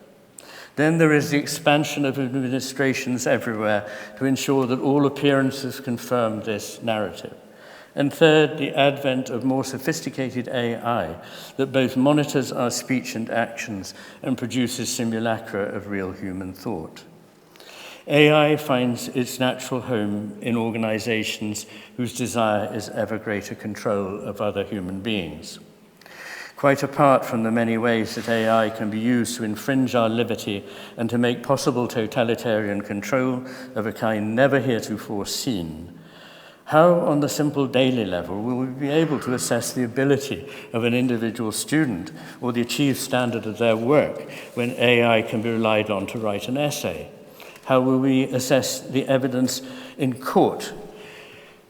Then there is the expansion of administrations everywhere to ensure that all appearances confirm this narrative. And third, the advent of more sophisticated AI that both monitors our speech and actions and produces simulacra of real human thought. AI finds its natural home in organizations whose desire is ever greater control of other human beings. Quite apart from the many ways that AI can be used to infringe our liberty and to make possible totalitarian control of a kind never heretofore seen, how, on the simple daily level, will we be able to assess the ability of an individual student or the achieved standard of their work when AI can be relied on to write an essay? How will we assess the evidence in court?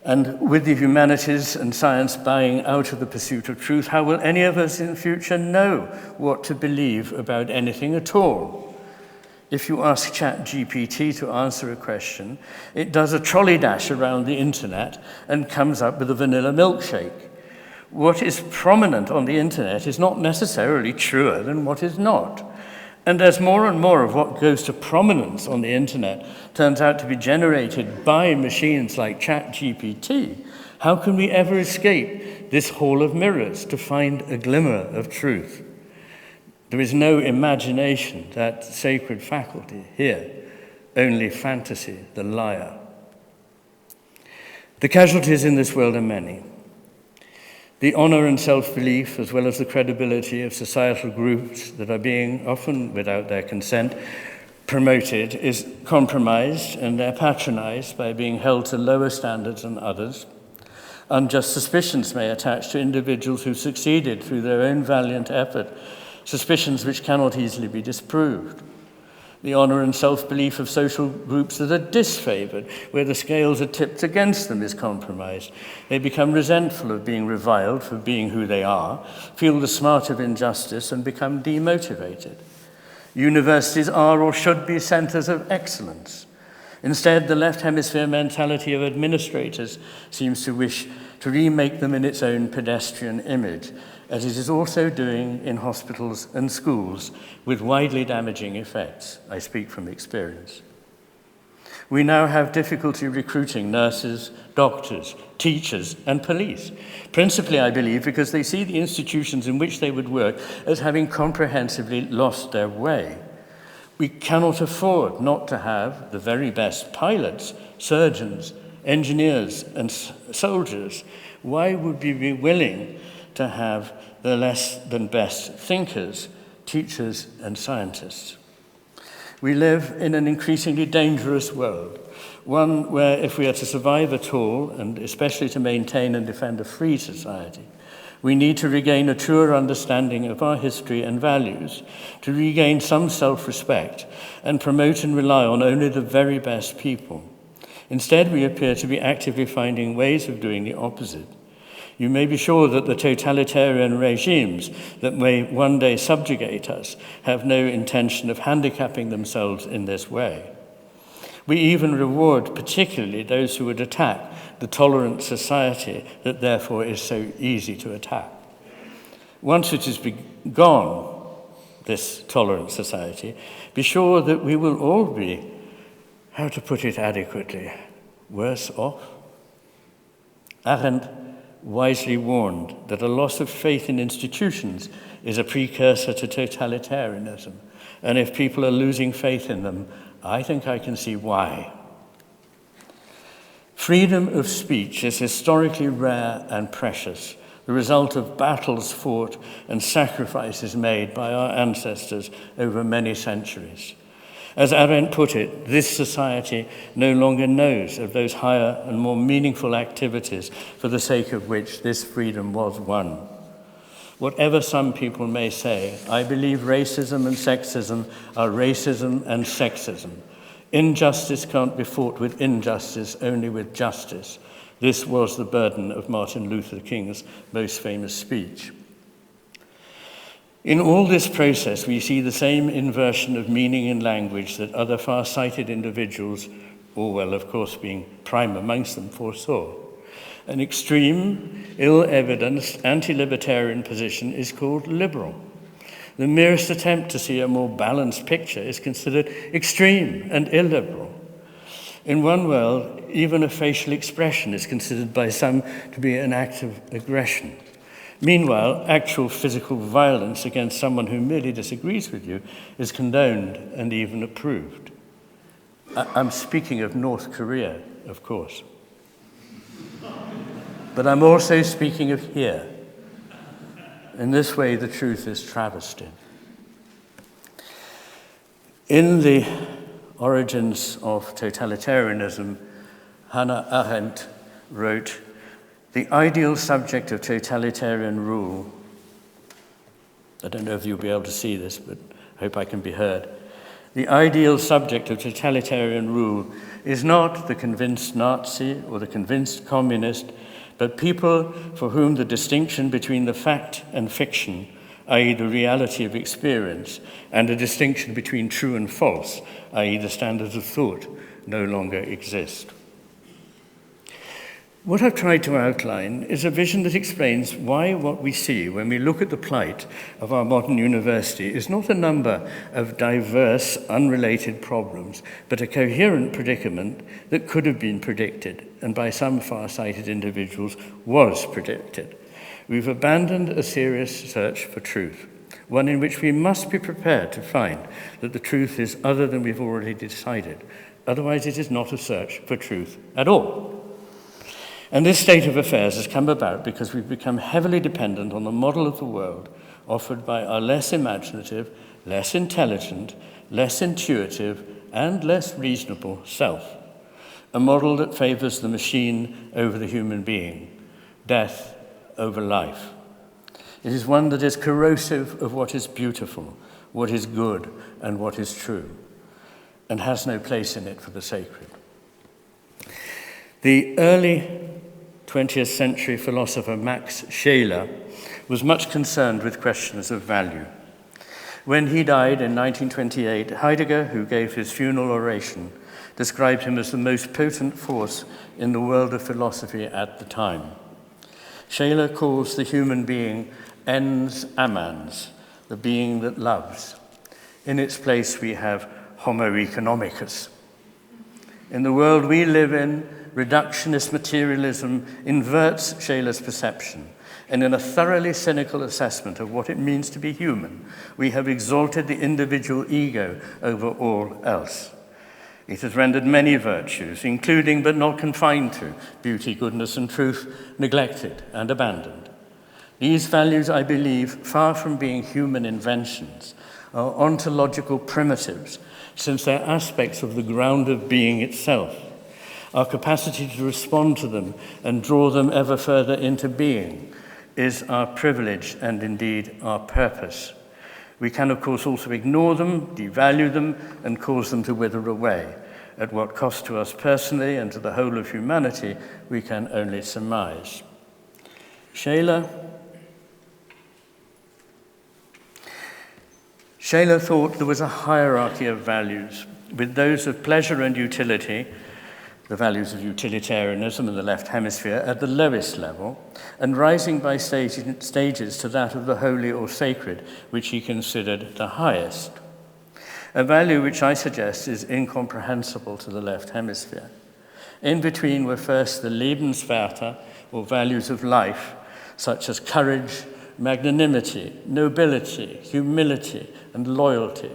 And with the humanities and science buying out of the pursuit of truth, how will any of us in the future know what to believe about anything at all? If you ask ChatGPT to answer a question, it does a trolley dash around the internet and comes up with a vanilla milkshake. What is prominent on the internet is not necessarily truer than what is not. And as more and more of what goes to prominence on the internet turns out to be generated by machines like ChatGPT, how can we ever escape this hall of mirrors to find a glimmer of truth? There is no imagination, that sacred faculty here, only fantasy, the liar. The casualties in this world are many. The honor and self-belief, as well as the credibility of societal groups that are being, often without their consent, promoted, is compromised, and they're patronized by being held to lower standards than others. Unjust suspicions may attach to individuals who succeeded through their own valiant effort, suspicions which cannot easily be disproved. The honor and self-belief of social groups that are disfavored, where the scales are tipped against them, is compromised. They become resentful of being reviled for being who they are, feel the smart of injustice, and become demotivated. Universities are or should be centers of excellence. Instead, the left hemisphere mentality of administrators seems to wish to remake them in its own pedestrian image, as it is also doing in hospitals and schools with widely damaging effects. I speak from experience. We now have difficulty recruiting nurses, doctors, teachers, and police, principally, I believe, because they see the institutions in which they would work as having comprehensively lost their way. We cannot afford not to have the very best pilots, surgeons, engineers, and soldiers. Why would we be willing to have the less than best thinkers, teachers, and scientists. We live in an increasingly dangerous world, one where if we are to survive at all, and especially to maintain and defend a free society, we need to regain a truer understanding of our history and values, to regain some self-respect, and promote and rely on only the very best people. Instead, we appear to be actively finding ways of doing the opposite. You may be sure that the totalitarian regimes that may one day subjugate us have no intention of handicapping themselves in this way. We even reward particularly those who would attack the tolerant society that therefore is so easy to attack. Once it is gone, this tolerant society, be sure that we will all be, how to put it adequately, worse off. Arendt wisely warned that a loss of faith in institutions is a precursor to totalitarianism, and if people are losing faith in them, I think I can see why. Freedom of speech is historically rare and precious, the result of battles fought and sacrifices made by our ancestors over many centuries. As Arendt put it, this society no longer knows of those higher and more meaningful activities for the sake of which this freedom was won. Whatever some people may say, I believe racism and sexism are racism and sexism. Injustice can't be fought with injustice, only with justice. This was the burden of Martin Luther King's most famous speech. In all this process, we see the same inversion of meaning in language that other far-sighted individuals, Orwell, of course, being prime amongst them, foresaw. An extreme, ill-evidenced, anti-libertarian position is called liberal. The merest attempt to see a more balanced picture is considered extreme and illiberal. In one world, even a facial expression is considered by some to be an act of aggression. Meanwhile, actual physical violence against someone who merely disagrees with you is condoned and even approved. I'm speaking of North Korea, of course. But I'm also speaking of here. In this way, the truth is travestied. In the origins of totalitarianism, Hannah Arendt wrote, the ideal subject of totalitarian rule, I don't know if you'll be able to see this, but I hope I can be heard. The ideal subject of totalitarian rule is not the convinced Nazi or the convinced communist, but people for whom the distinction between the fact and fiction, i.e. the reality of experience, and the distinction between true and false, i.e. the standards of thought, no longer exist. What I've tried to outline is a vision that explains why what we see when we look at the plight of our modern university is not a number of diverse, unrelated problems, but a coherent predicament that could have been predicted, and by some far-sighted individuals was predicted. We've abandoned a serious search for truth, one in which we must be prepared to find that the truth is other than we've already decided. Otherwise, it is not a search for truth at all. And this state of affairs has come about because we've become heavily dependent on the model of the world offered by our less imaginative, less intelligent, less intuitive, and less reasonable self. A model that favors the machine over the human being, death over life. It is one that is corrosive of what is beautiful, what is good, and what is true, and has no place in it for the sacred. The early 20th century philosopher Max Scheler was much concerned with questions of value. When he died in 1928, Heidegger, who gave his funeral oration, described him as the most potent force in the world of philosophy at the time. Scheler calls the human being ens amans, the being that loves. In its place, we have Homo economicus. In the world we live in, reductionist materialism inverts Scheler's perception, and in a thoroughly cynical assessment of what it means to be human, we have exalted the individual ego over all else. It has rendered many virtues, including but not confined to beauty, goodness, and truth, neglected and abandoned. These values, I believe, far from being human inventions, are ontological primitives, since they're aspects of the ground of being itself. Our capacity to respond to them and draw them ever further into being is our privilege and indeed our purpose. We can, of course, also ignore them, devalue them, and cause them to wither away. At what cost to us personally and to the whole of humanity, we can only surmise. Shaler thought there was a hierarchy of values, with those of pleasure and utility, the values of utilitarianism in the left hemisphere, at the lowest level, and rising by stages to that of the holy or sacred, which he considered the highest. A value which I suggest is incomprehensible to the left hemisphere. In between were first the Lebenswerte, or values of life, such as courage, magnanimity, nobility, humility, and loyalty.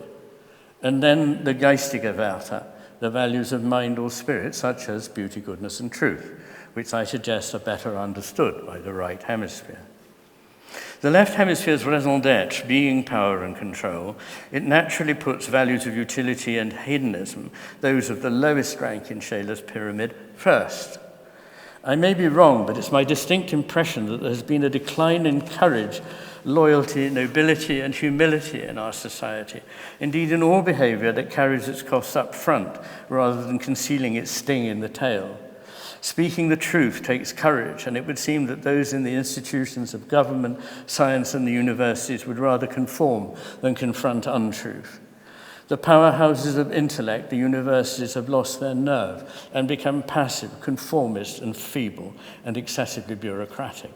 And then the geistige Werte, the values of mind or spirit, such as beauty, goodness, and truth, which I suggest are better understood by the right hemisphere. The left hemisphere's raison d'etre, being, power, and control, it naturally puts values of utility and hedonism, those of the lowest rank in Shaler's pyramid, first. I may be wrong, but it's my distinct impression that there has been a decline in courage, loyalty, nobility, and humility in our society. Indeed, in all behavior that carries its costs up front, rather than concealing its sting in the tail. Speaking the truth takes courage, and it would seem that those in the institutions of government, science, and the universities would rather conform than confront untruth. The powerhouses of intellect, the universities, have lost their nerve and become passive, conformist, and feeble, and excessively bureaucratic.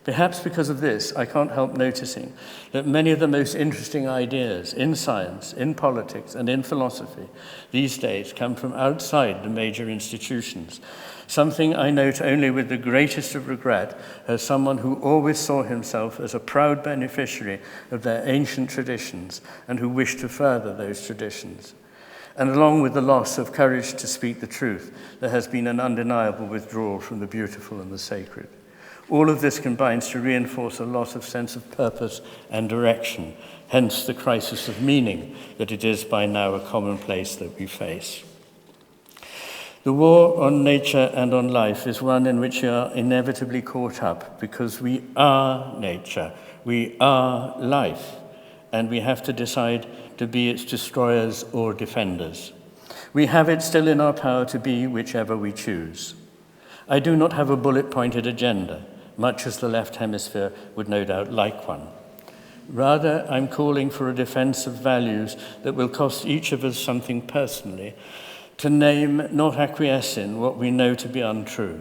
Perhaps because of this, I can't help noticing that many of the most interesting ideas in science, in politics, and in philosophy these days come from outside the major institutions, something I note only with the greatest of regret as someone who always saw himself as a proud beneficiary of their ancient traditions and who wished to further those traditions. And along with the loss of courage to speak the truth, there has been an undeniable withdrawal from the beautiful and the sacred. All of this combines to reinforce a loss of sense of purpose and direction, hence the crisis of meaning that it is by now a commonplace that we face. The war on nature and on life is one in which we are inevitably caught up because we are nature, we are life, and we have to decide to be its destroyers or defenders. We have it still in our power to be whichever we choose. I do not have a bullet-pointed agenda, much as the left hemisphere would no doubt like one. Rather, I'm calling for a defense of values that will cost each of us something personally, to name, not acquiesce in, what we know to be untrue,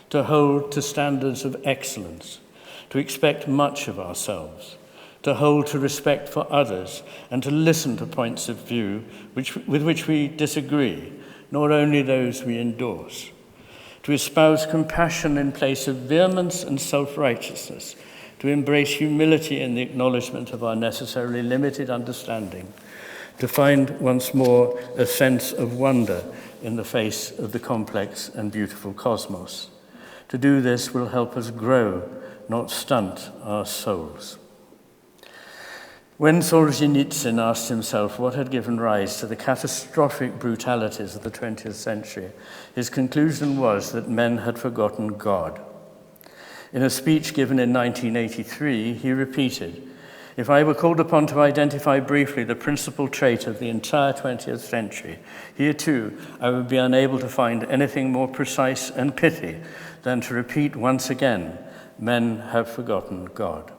to hold to standards of excellence, to expect much of ourselves, to hold to respect for others, and to listen to points of view with which we disagree, not only those we endorse, to espouse compassion in place of vehemence and self-righteousness, to embrace humility in the acknowledgement of our necessarily limited understanding, to find once more a sense of wonder in the face of the complex and beautiful cosmos. To do this will help us grow, not stunt our souls. When Solzhenitsyn asked himself what had given rise to the catastrophic brutalities of the 20th century, his conclusion was that men had forgotten God. In a speech given in 1983, he repeated, "If I were called upon to identify briefly the principal trait of the entire 20th century, here too I would be unable to find anything more precise and pithy than to repeat once again, men have forgotten God."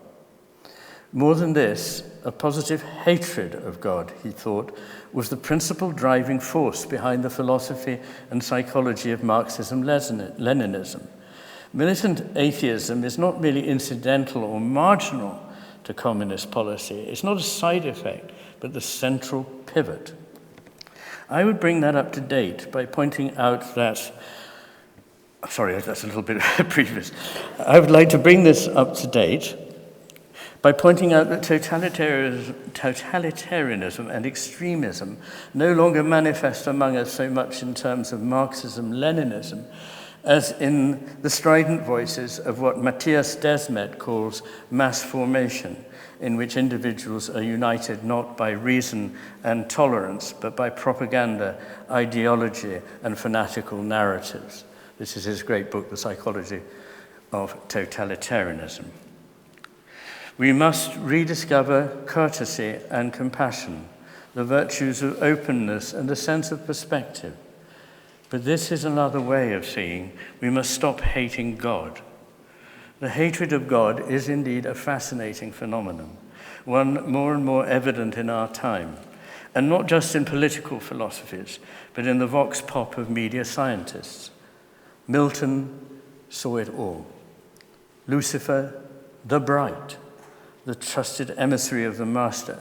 More than this, a positive hatred of God, he thought, was the principal driving force behind the philosophy and psychology of Marxism-Leninism. Militant atheism is not merely incidental or marginal to communist policy. It's not a side effect, but the central pivot. I would bring that up to date by pointing out that, sorry, that's a little bit previous. I would like to bring this up to date by pointing out that totalitarianism and extremism no longer manifest among us so much in terms of Marxism-Leninism as in the strident voices of what Matthias Desmet calls mass formation, in which individuals are united not by reason and tolerance, but by propaganda, ideology, and fanatical narratives. This is his great book, The Psychology of Totalitarianism. We must rediscover courtesy and compassion, the virtues of openness and a sense of perspective. But this is another way of seeing we must stop hating God. The hatred of God is indeed a fascinating phenomenon, one more and more evident in our time, and not just in political philosophies, but in the vox pop of media scientists. Milton saw it all. Lucifer, the bright, the trusted emissary of the Master,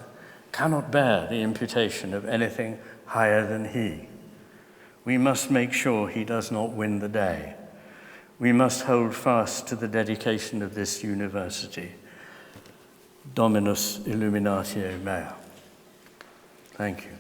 cannot bear the imputation of anything higher than he. We must make sure he does not win the day. We must hold fast to the dedication of this university. Dominus Illuminatio mea. Thank you.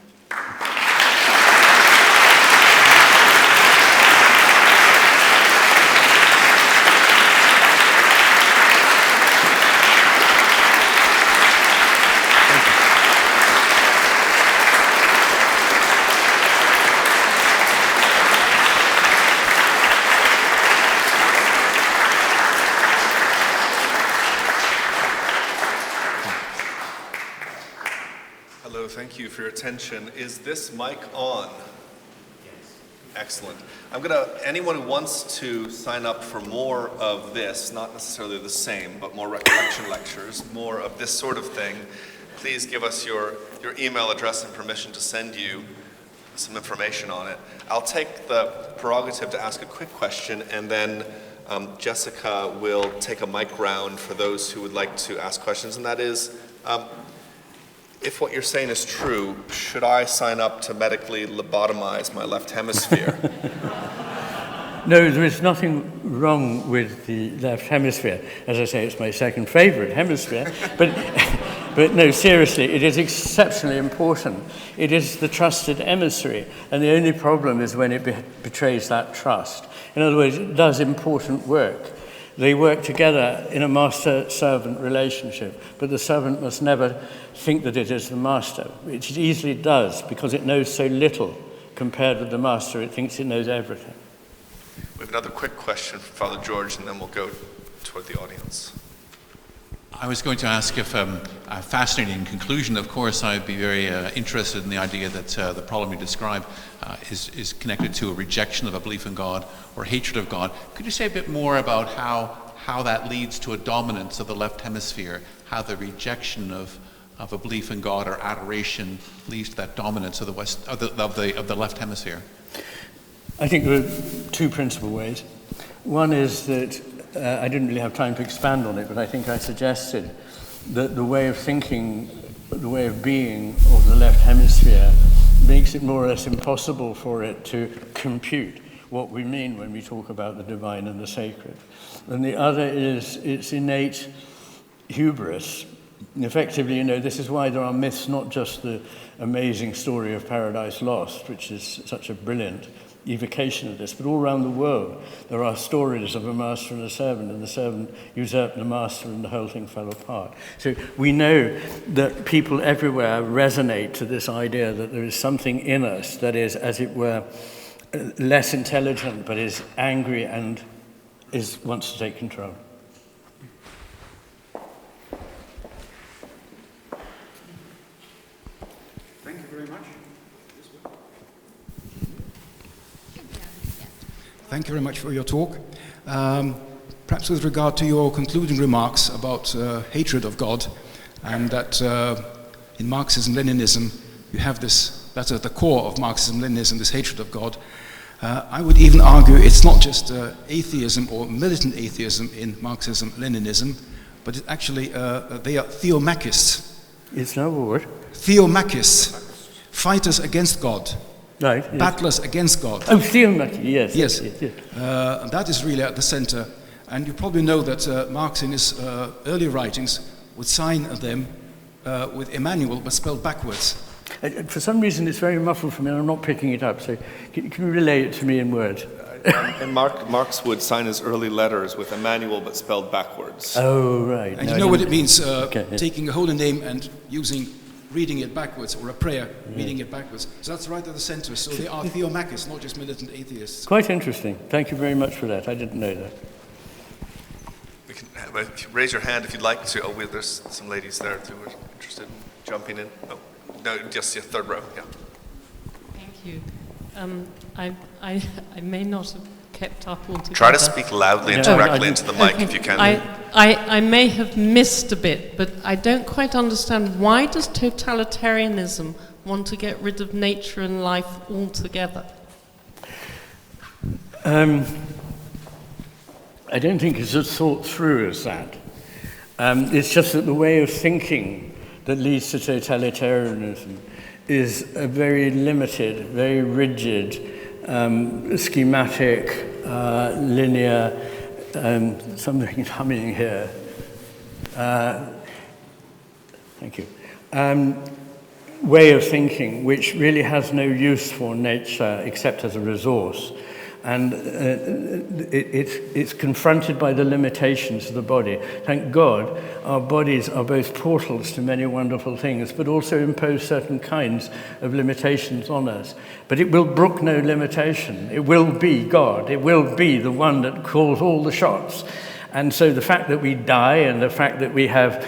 Thank you for your attention. Is this mic on? Yes. Excellent. Anyone who wants to sign up for more of this, not necessarily the same, but more recollection lectures, more of this sort of thing, please give us your email address and permission to send you some information on it. I'll take the prerogative to ask a quick question, and then Jessica will take a mic round for those who would like to ask questions, and that is, if what you're saying is true, should I sign up to medically lobotomize my left hemisphere? No, there is nothing wrong with the left hemisphere. As I say, it's my second favorite hemisphere. But no, seriously, it is exceptionally important. It is the trusted emissary, and the only problem is when it betrays that trust. In other words, it does important work. They work together in a master-servant relationship, but the servant must never think that it is the master, which it easily does because it knows so little compared with the master. It thinks it knows everything. We have another quick question for Father George, and then we'll go toward the audience. I was going to ask if a fascinating conclusion. Of course, I'd be very interested in the idea that the problem you describe is connected to a rejection of a belief in God or hatred of God. Could you say a bit more about how that leads to a dominance of the left hemisphere, how the rejection of a belief in God or adoration leads to that dominance of the left hemisphere? I think there are two principal ways. One is that I didn't really have time to expand on it, but I think I suggested that the way of thinking, the way of being of the left hemisphere makes it more or less impossible for it to compute what we mean when we talk about the divine and the sacred. And the other is its innate hubris. And effectively, this is why there are myths, not just the amazing story of Paradise Lost, which is such a brilliant evocation of this, but all around the world there are stories of a master and the servant usurped the master, and the whole thing fell apart. So we know that people everywhere resonate to this idea that there is something in us that is, as it were, less intelligent, but is angry and wants to take control. Thank you very much. Thank you very much for your talk. Perhaps with regard to your concluding remarks about hatred of God, and that in Marxism-Leninism you have this, that's at the core of Marxism-Leninism, this hatred of God. I would even argue it's not just atheism or militant atheism in Marxism-Leninism, but it's actually, they are theomachists. It's no word. Theomachists, fighters against God. Right, yes. Battlers against God. Oh, theomachi, yes. Yes. Yes. That is really at the center. And you probably know that Marx in his early writings would sign them with Emmanuel, but spelled backwards. For some reason, it's very muffled for me, and I'm not picking it up. So can you relay it to me in words? And Marx would sign his early letters with Emmanuel but spelled backwards. Oh, right. And No, you know I what didn't- it means, Okay, yeah. taking a holy name and reading it backwards, or a prayer, reading it backwards. So that's right at the center. So they are theomachus, not just militant atheists. Quite interesting. Thank you very much for that. I didn't know that. We can raise your hand if you'd like to. Oh, there's some ladies there who are interested in jumping in. Oh, no, just the third row. Yeah. Thank you. I may not have kept up altogether. Try to speak loudly and No, directly I- into the mic if you can. I may have missed a bit, but I don't quite understand, why does totalitarianism want to get rid of nature and life altogether? I don't think it's as thought through as that. It's just that the way of thinking that leads to totalitarianism is a very limited, very rigid, schematic, linear, something humming here. Thank you. Way of thinking which really has no use for nature except as a resource. And it's confronted by the limitations of the body. Thank God, our bodies are both portals to many wonderful things, but also impose certain kinds of limitations on us. But it will brook no limitation. It will be God. It will be the one that calls all the shots. And so the fact that we die and the fact that we have,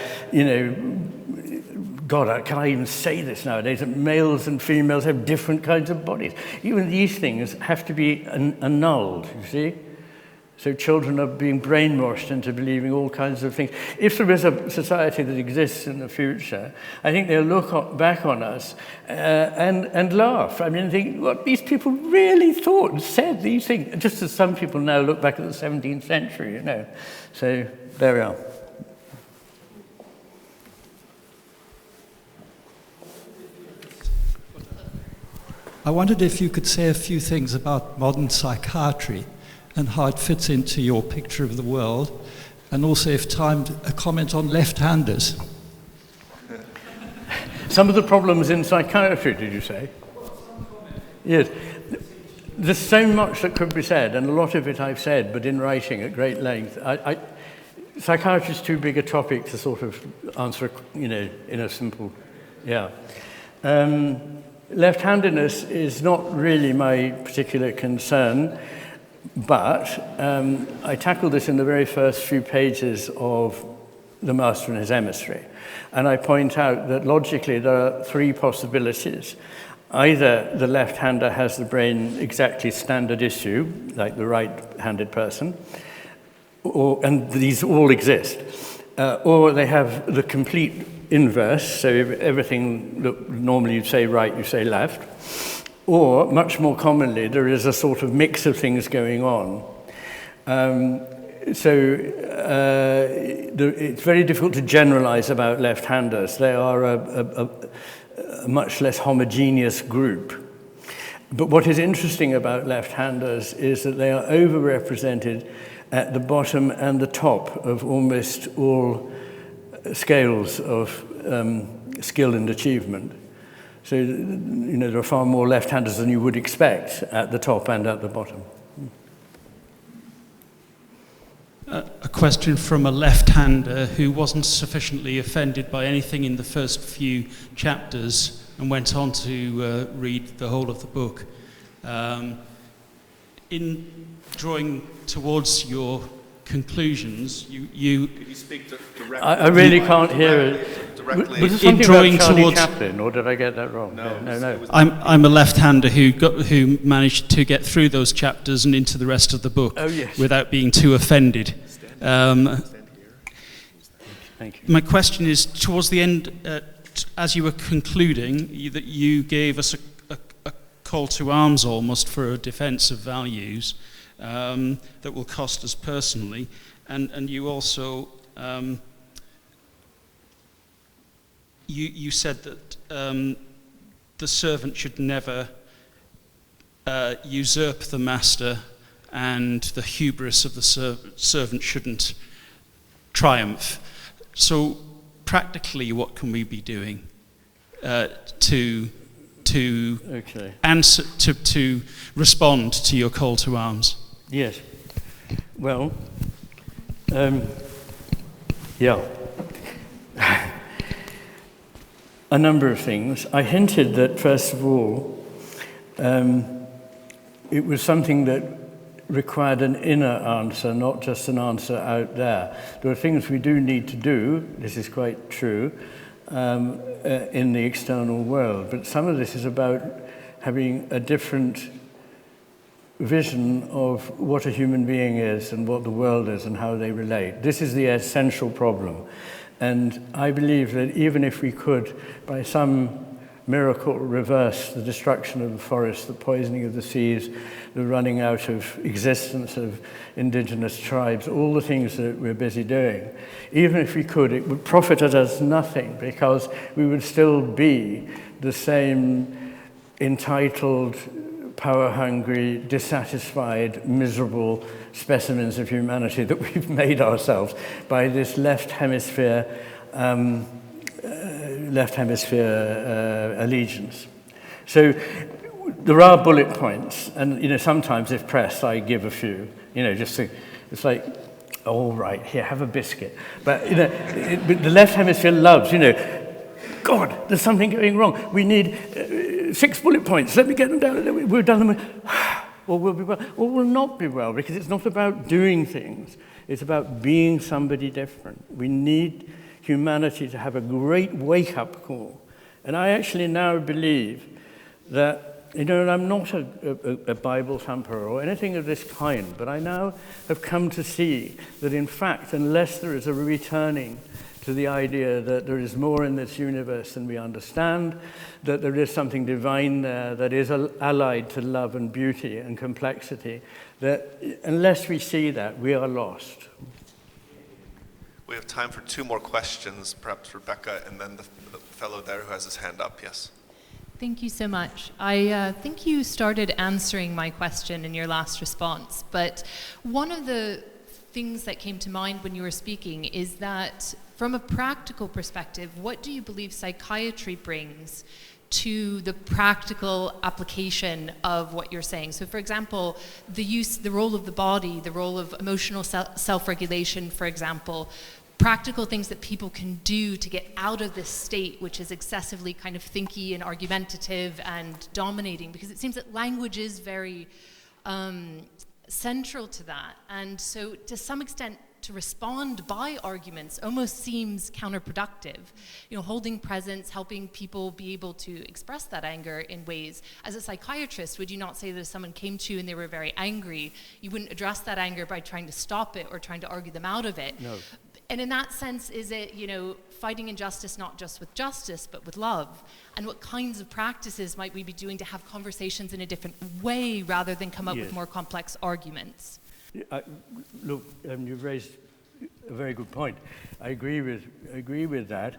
God, can I even say this nowadays, that males and females have different kinds of bodies. Even these things have to be annulled, you see? So children are being brainwashed into believing all kinds of things. If there is a society that exists in the future, I think they'll look back on us and laugh. I mean, think what these people really thought and said these things, just as some people now look back at the 17th century, So there we are. I wondered if you could say a few things about modern psychiatry and how it fits into your picture of the world, and also, if timed, a comment on left-handers. Some of the problems in psychiatry, did you say? Yes. There's so much that could be said, and a lot of it I've said, but in writing at great length. Psychiatry is too big a topic to sort of answer, in a simple, Left-handedness is not really my particular concern, but I tackle this in the very first few pages of The Master and His Emissary. And I point out that logically there are three possibilities. Either the left-hander has the brain exactly standard issue, like the right-handed person, and these all exist, or they have the complete inverse, so everything that normally you'd say right, you say left, or much more commonly, there is a sort of mix of things going on. It's very difficult to generalize about left-handers. They are a much less homogeneous group. But what is interesting about left-handers is that they are overrepresented at the bottom and the top of almost all scales of skill and achievement. So, there are far more left-handers than you would expect at the top and at the bottom. A question from a left-hander who wasn't sufficiently offended by anything in the first few chapters and went on to read the whole of the book. In drawing towards your conclusions, you Could you speak directly? I really can't hear it. Directly. Was it In something drawing about Charlie towards- Chaplin, or did I get that wrong? No. No. I'm a left-hander who managed to get through those chapters and into the rest of the book Oh, yes. without being too offended. Thank you. My question is, towards the end, as you were concluding, that you gave us a call to arms almost for a defence of values that will cost us personally, and you also you said that the servant should never usurp the master, and the hubris of the servant shouldn't triumph. So practically, what can we be doing to Okay. answer to respond to your call to arms? Yes. Well, yeah. A number of things. I hinted that, first of all, it was something that required an inner answer, not just an answer out there. There are things we do need to do, this is quite true, in the external world, but some of this is about having a different vision of what a human being is and what the world is and how they relate. This is the essential problem. And I believe that even if we could, by some miracle, reverse the destruction of the forests, the poisoning of the seas, the running out of existence of indigenous tribes, all the things that we're busy doing, even if we could, it would profit us nothing, because we would still be the same entitled, power-hungry, dissatisfied, miserable specimens of humanity that we've made ourselves by this left hemisphere allegiance. So there are bullet points, and sometimes if pressed, I give a few. It's like, all right, here, have a biscuit. But but the left hemisphere loves, God, there's something going wrong. We need 6 bullet points. Let me get them down. We've done them. Or we'll be well. Or we'll not be well, because it's not about doing things. It's about being somebody different. We need humanity to have a great wake-up call. And I actually now believe that, I'm not a Bible thumper or anything of this kind, but I now have come to see that, in fact, unless there is a returning to the idea that there is more in this universe than we understand, that there is something divine there that is allied to love and beauty and complexity, that unless we see that, we are lost. We have time for 2 more questions, perhaps Rebecca, and then the fellow there who has his hand up. Yes. Thank you so much. I think you started answering my question in your last response, but one of the things that came to mind when you were speaking is that from a practical perspective, what do you believe psychiatry brings to the practical application of what you're saying? So, for example, the role of the body, the role of emotional self-regulation, for example, practical things that people can do to get out of this state, which is excessively kind of thinky and argumentative and dominating, because it seems that language is very central to that. And so, to some extent, to respond by arguments almost seems counterproductive. Holding presence, helping people be able to express that anger in ways. As a psychiatrist, would you not say that if someone came to you and they were very angry, you wouldn't address that anger by trying to stop it or trying to argue them out of it? No. And in that sense, is it, fighting injustice not just with justice, but with love? And what kinds of practices might we be doing to have conversations in a different way rather than come up with more complex arguments? Look, you've raised a very good point. I agree with that.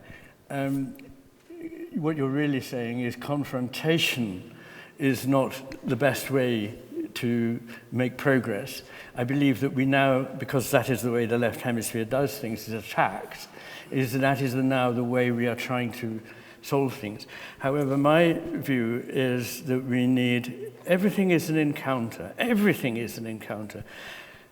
What you're really saying is confrontation is not the best way to make progress. I believe that we now, because that is the way the left hemisphere does things, is attacked, that is now the way we are trying to solve things. However, my view is that we need, everything is an encounter. Everything is an encounter.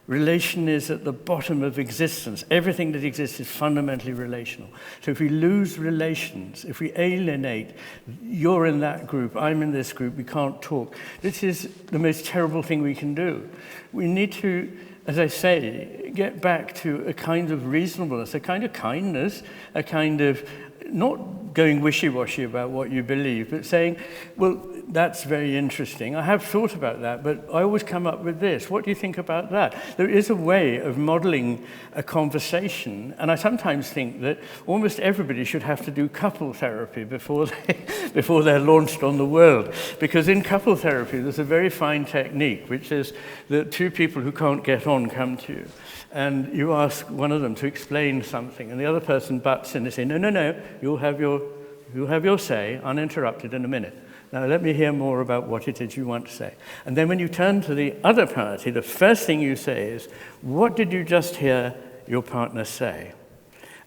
Relation is at the bottom of existence. Everything that exists is fundamentally relational. So if we lose relations, if we alienate, you're in that group, I'm in this group, we can't talk. This is the most terrible thing we can do. We need to, as I say, get back to a kind of reasonableness, a kind of kindness, a kind of not going wishy-washy about what you believe, but saying, well, that's very interesting. I have thought about that, but I always come up with this. What do you think about that? There is a way of modeling a conversation, and I sometimes think that almost everybody should have to do couple therapy before they're launched on the world. Because in couple therapy, there's a very fine technique, which is that 2 people who can't get on come to you, and you ask one of them to explain something, and the other person butts in and says, no, you'll have your say uninterrupted in a minute. Now, let me hear more about what it is you want to say. And then when you turn to the other party, the first thing you say is, what did you just hear your partner say?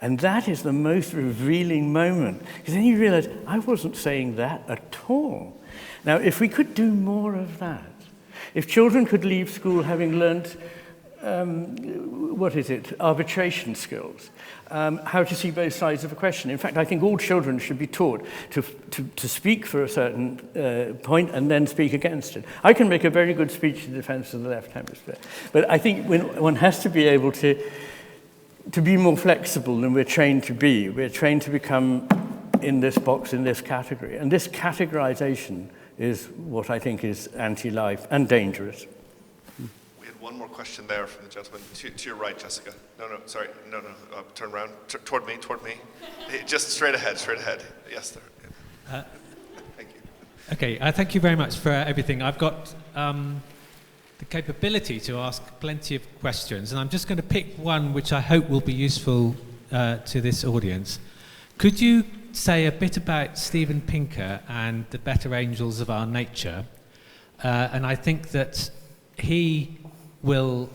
And that is the most revealing moment, because then you realize, I wasn't saying that at all. Now, if we could do more of that, If children could leave school having learnt, arbitration skills, how to see both sides of a question. In fact, I think all children should be taught to speak for a certain point and then speak against it. I can make a very good speech in defense of the left hemisphere, but I think one has to be able to be more flexible than we're trained to be. We're trained to become in this box, in this category. And this categorization is what I think is anti-life and dangerous. We had one more question there from the gentleman. To your right, Jessica. No, sorry. No. Turn around. Toward me. Just straight ahead. Yes, there. Thank you. Okay, thank you very much for everything. I've got the capability to ask plenty of questions, and I'm just going to pick one which I hope will be useful to this audience. Could you say a bit about Steven Pinker and the better angels of our nature? And I think that he's a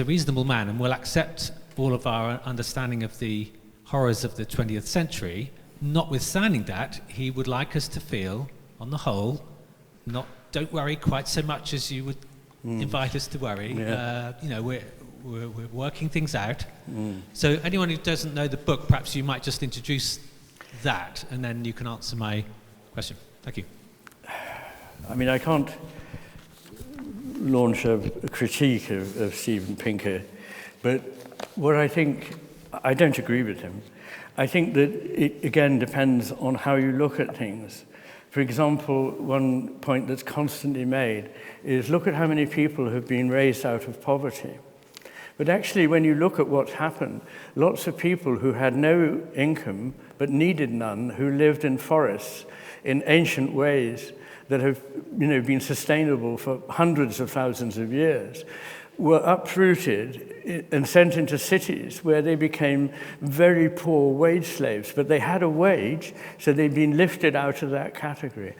reasonable man and will accept all of our understanding of the horrors of the 20th century. Notwithstanding that, he would like us to feel, on the whole, don't worry quite so much as you would invite us to worry. Yeah. We're working things out. So anyone who doesn't know the book, perhaps you might just introduce that, and then you can answer my question. Thank you. I mean, I can't launch a critique of Steven Pinker, but what I don't agree with him. I think that it, again, depends on how you look at things. For example, one point that's constantly made is look at how many people have been raised out of poverty. But actually, when you look at what's happened, lots of people who had no income but needed none, who lived in forests in ancient ways that have been sustainable for hundreds of thousands of years, were uprooted and sent into cities where they became very poor wage slaves. But they had a wage, so they'd been lifted out of that category.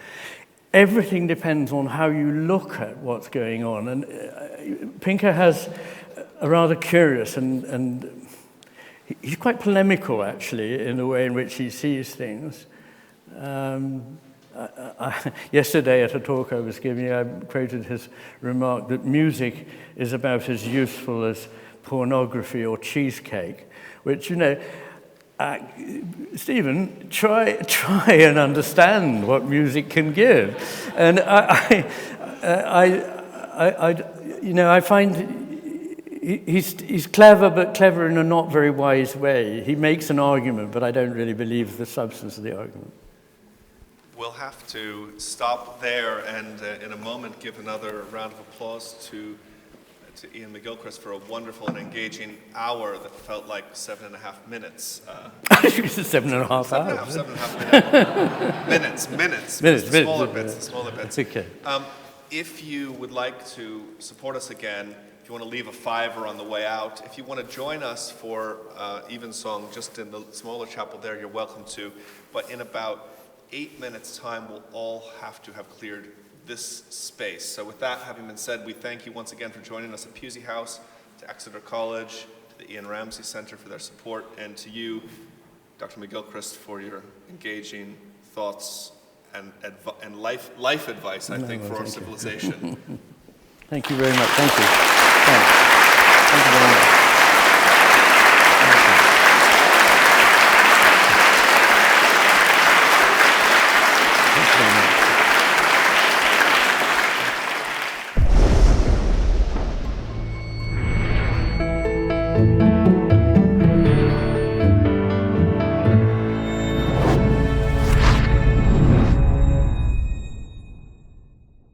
Everything depends on how you look at what's going on. And Pinker has a rather curious and he's quite polemical, actually, in the way in which he sees things. Yesterday at a talk I was giving, I quoted his remark that music is about as useful as pornography or cheesecake, which, Stephen, try and understand what music can give. And I find he's clever, but clever in a not very wise way. He makes an argument, but I don't really believe the substance of the argument. We'll have to stop there and in a moment give another round of applause to Iain McGilchrist for a wonderful and engaging hour that felt like 7.5 minutes. 7.5 hours. 7.5 minutes. Minutes. The smaller bits. Okay. If you would like to support us again, if you want to leave a $5 on the way out, if you want to join us for Evensong just in the smaller chapel there, you're welcome to. But in about 8 minutes' time, we'll all have to have cleared this space. So with that having been said, we thank you once again for joining us at Pusey House, to Exeter College, to the Ian Ramsey Center for their support, and to you, Dr. McGilchrist, for your engaging thoughts and life advice, I think, for our civilization. Thank you very much. Thank you. Thanks. Thank you very much.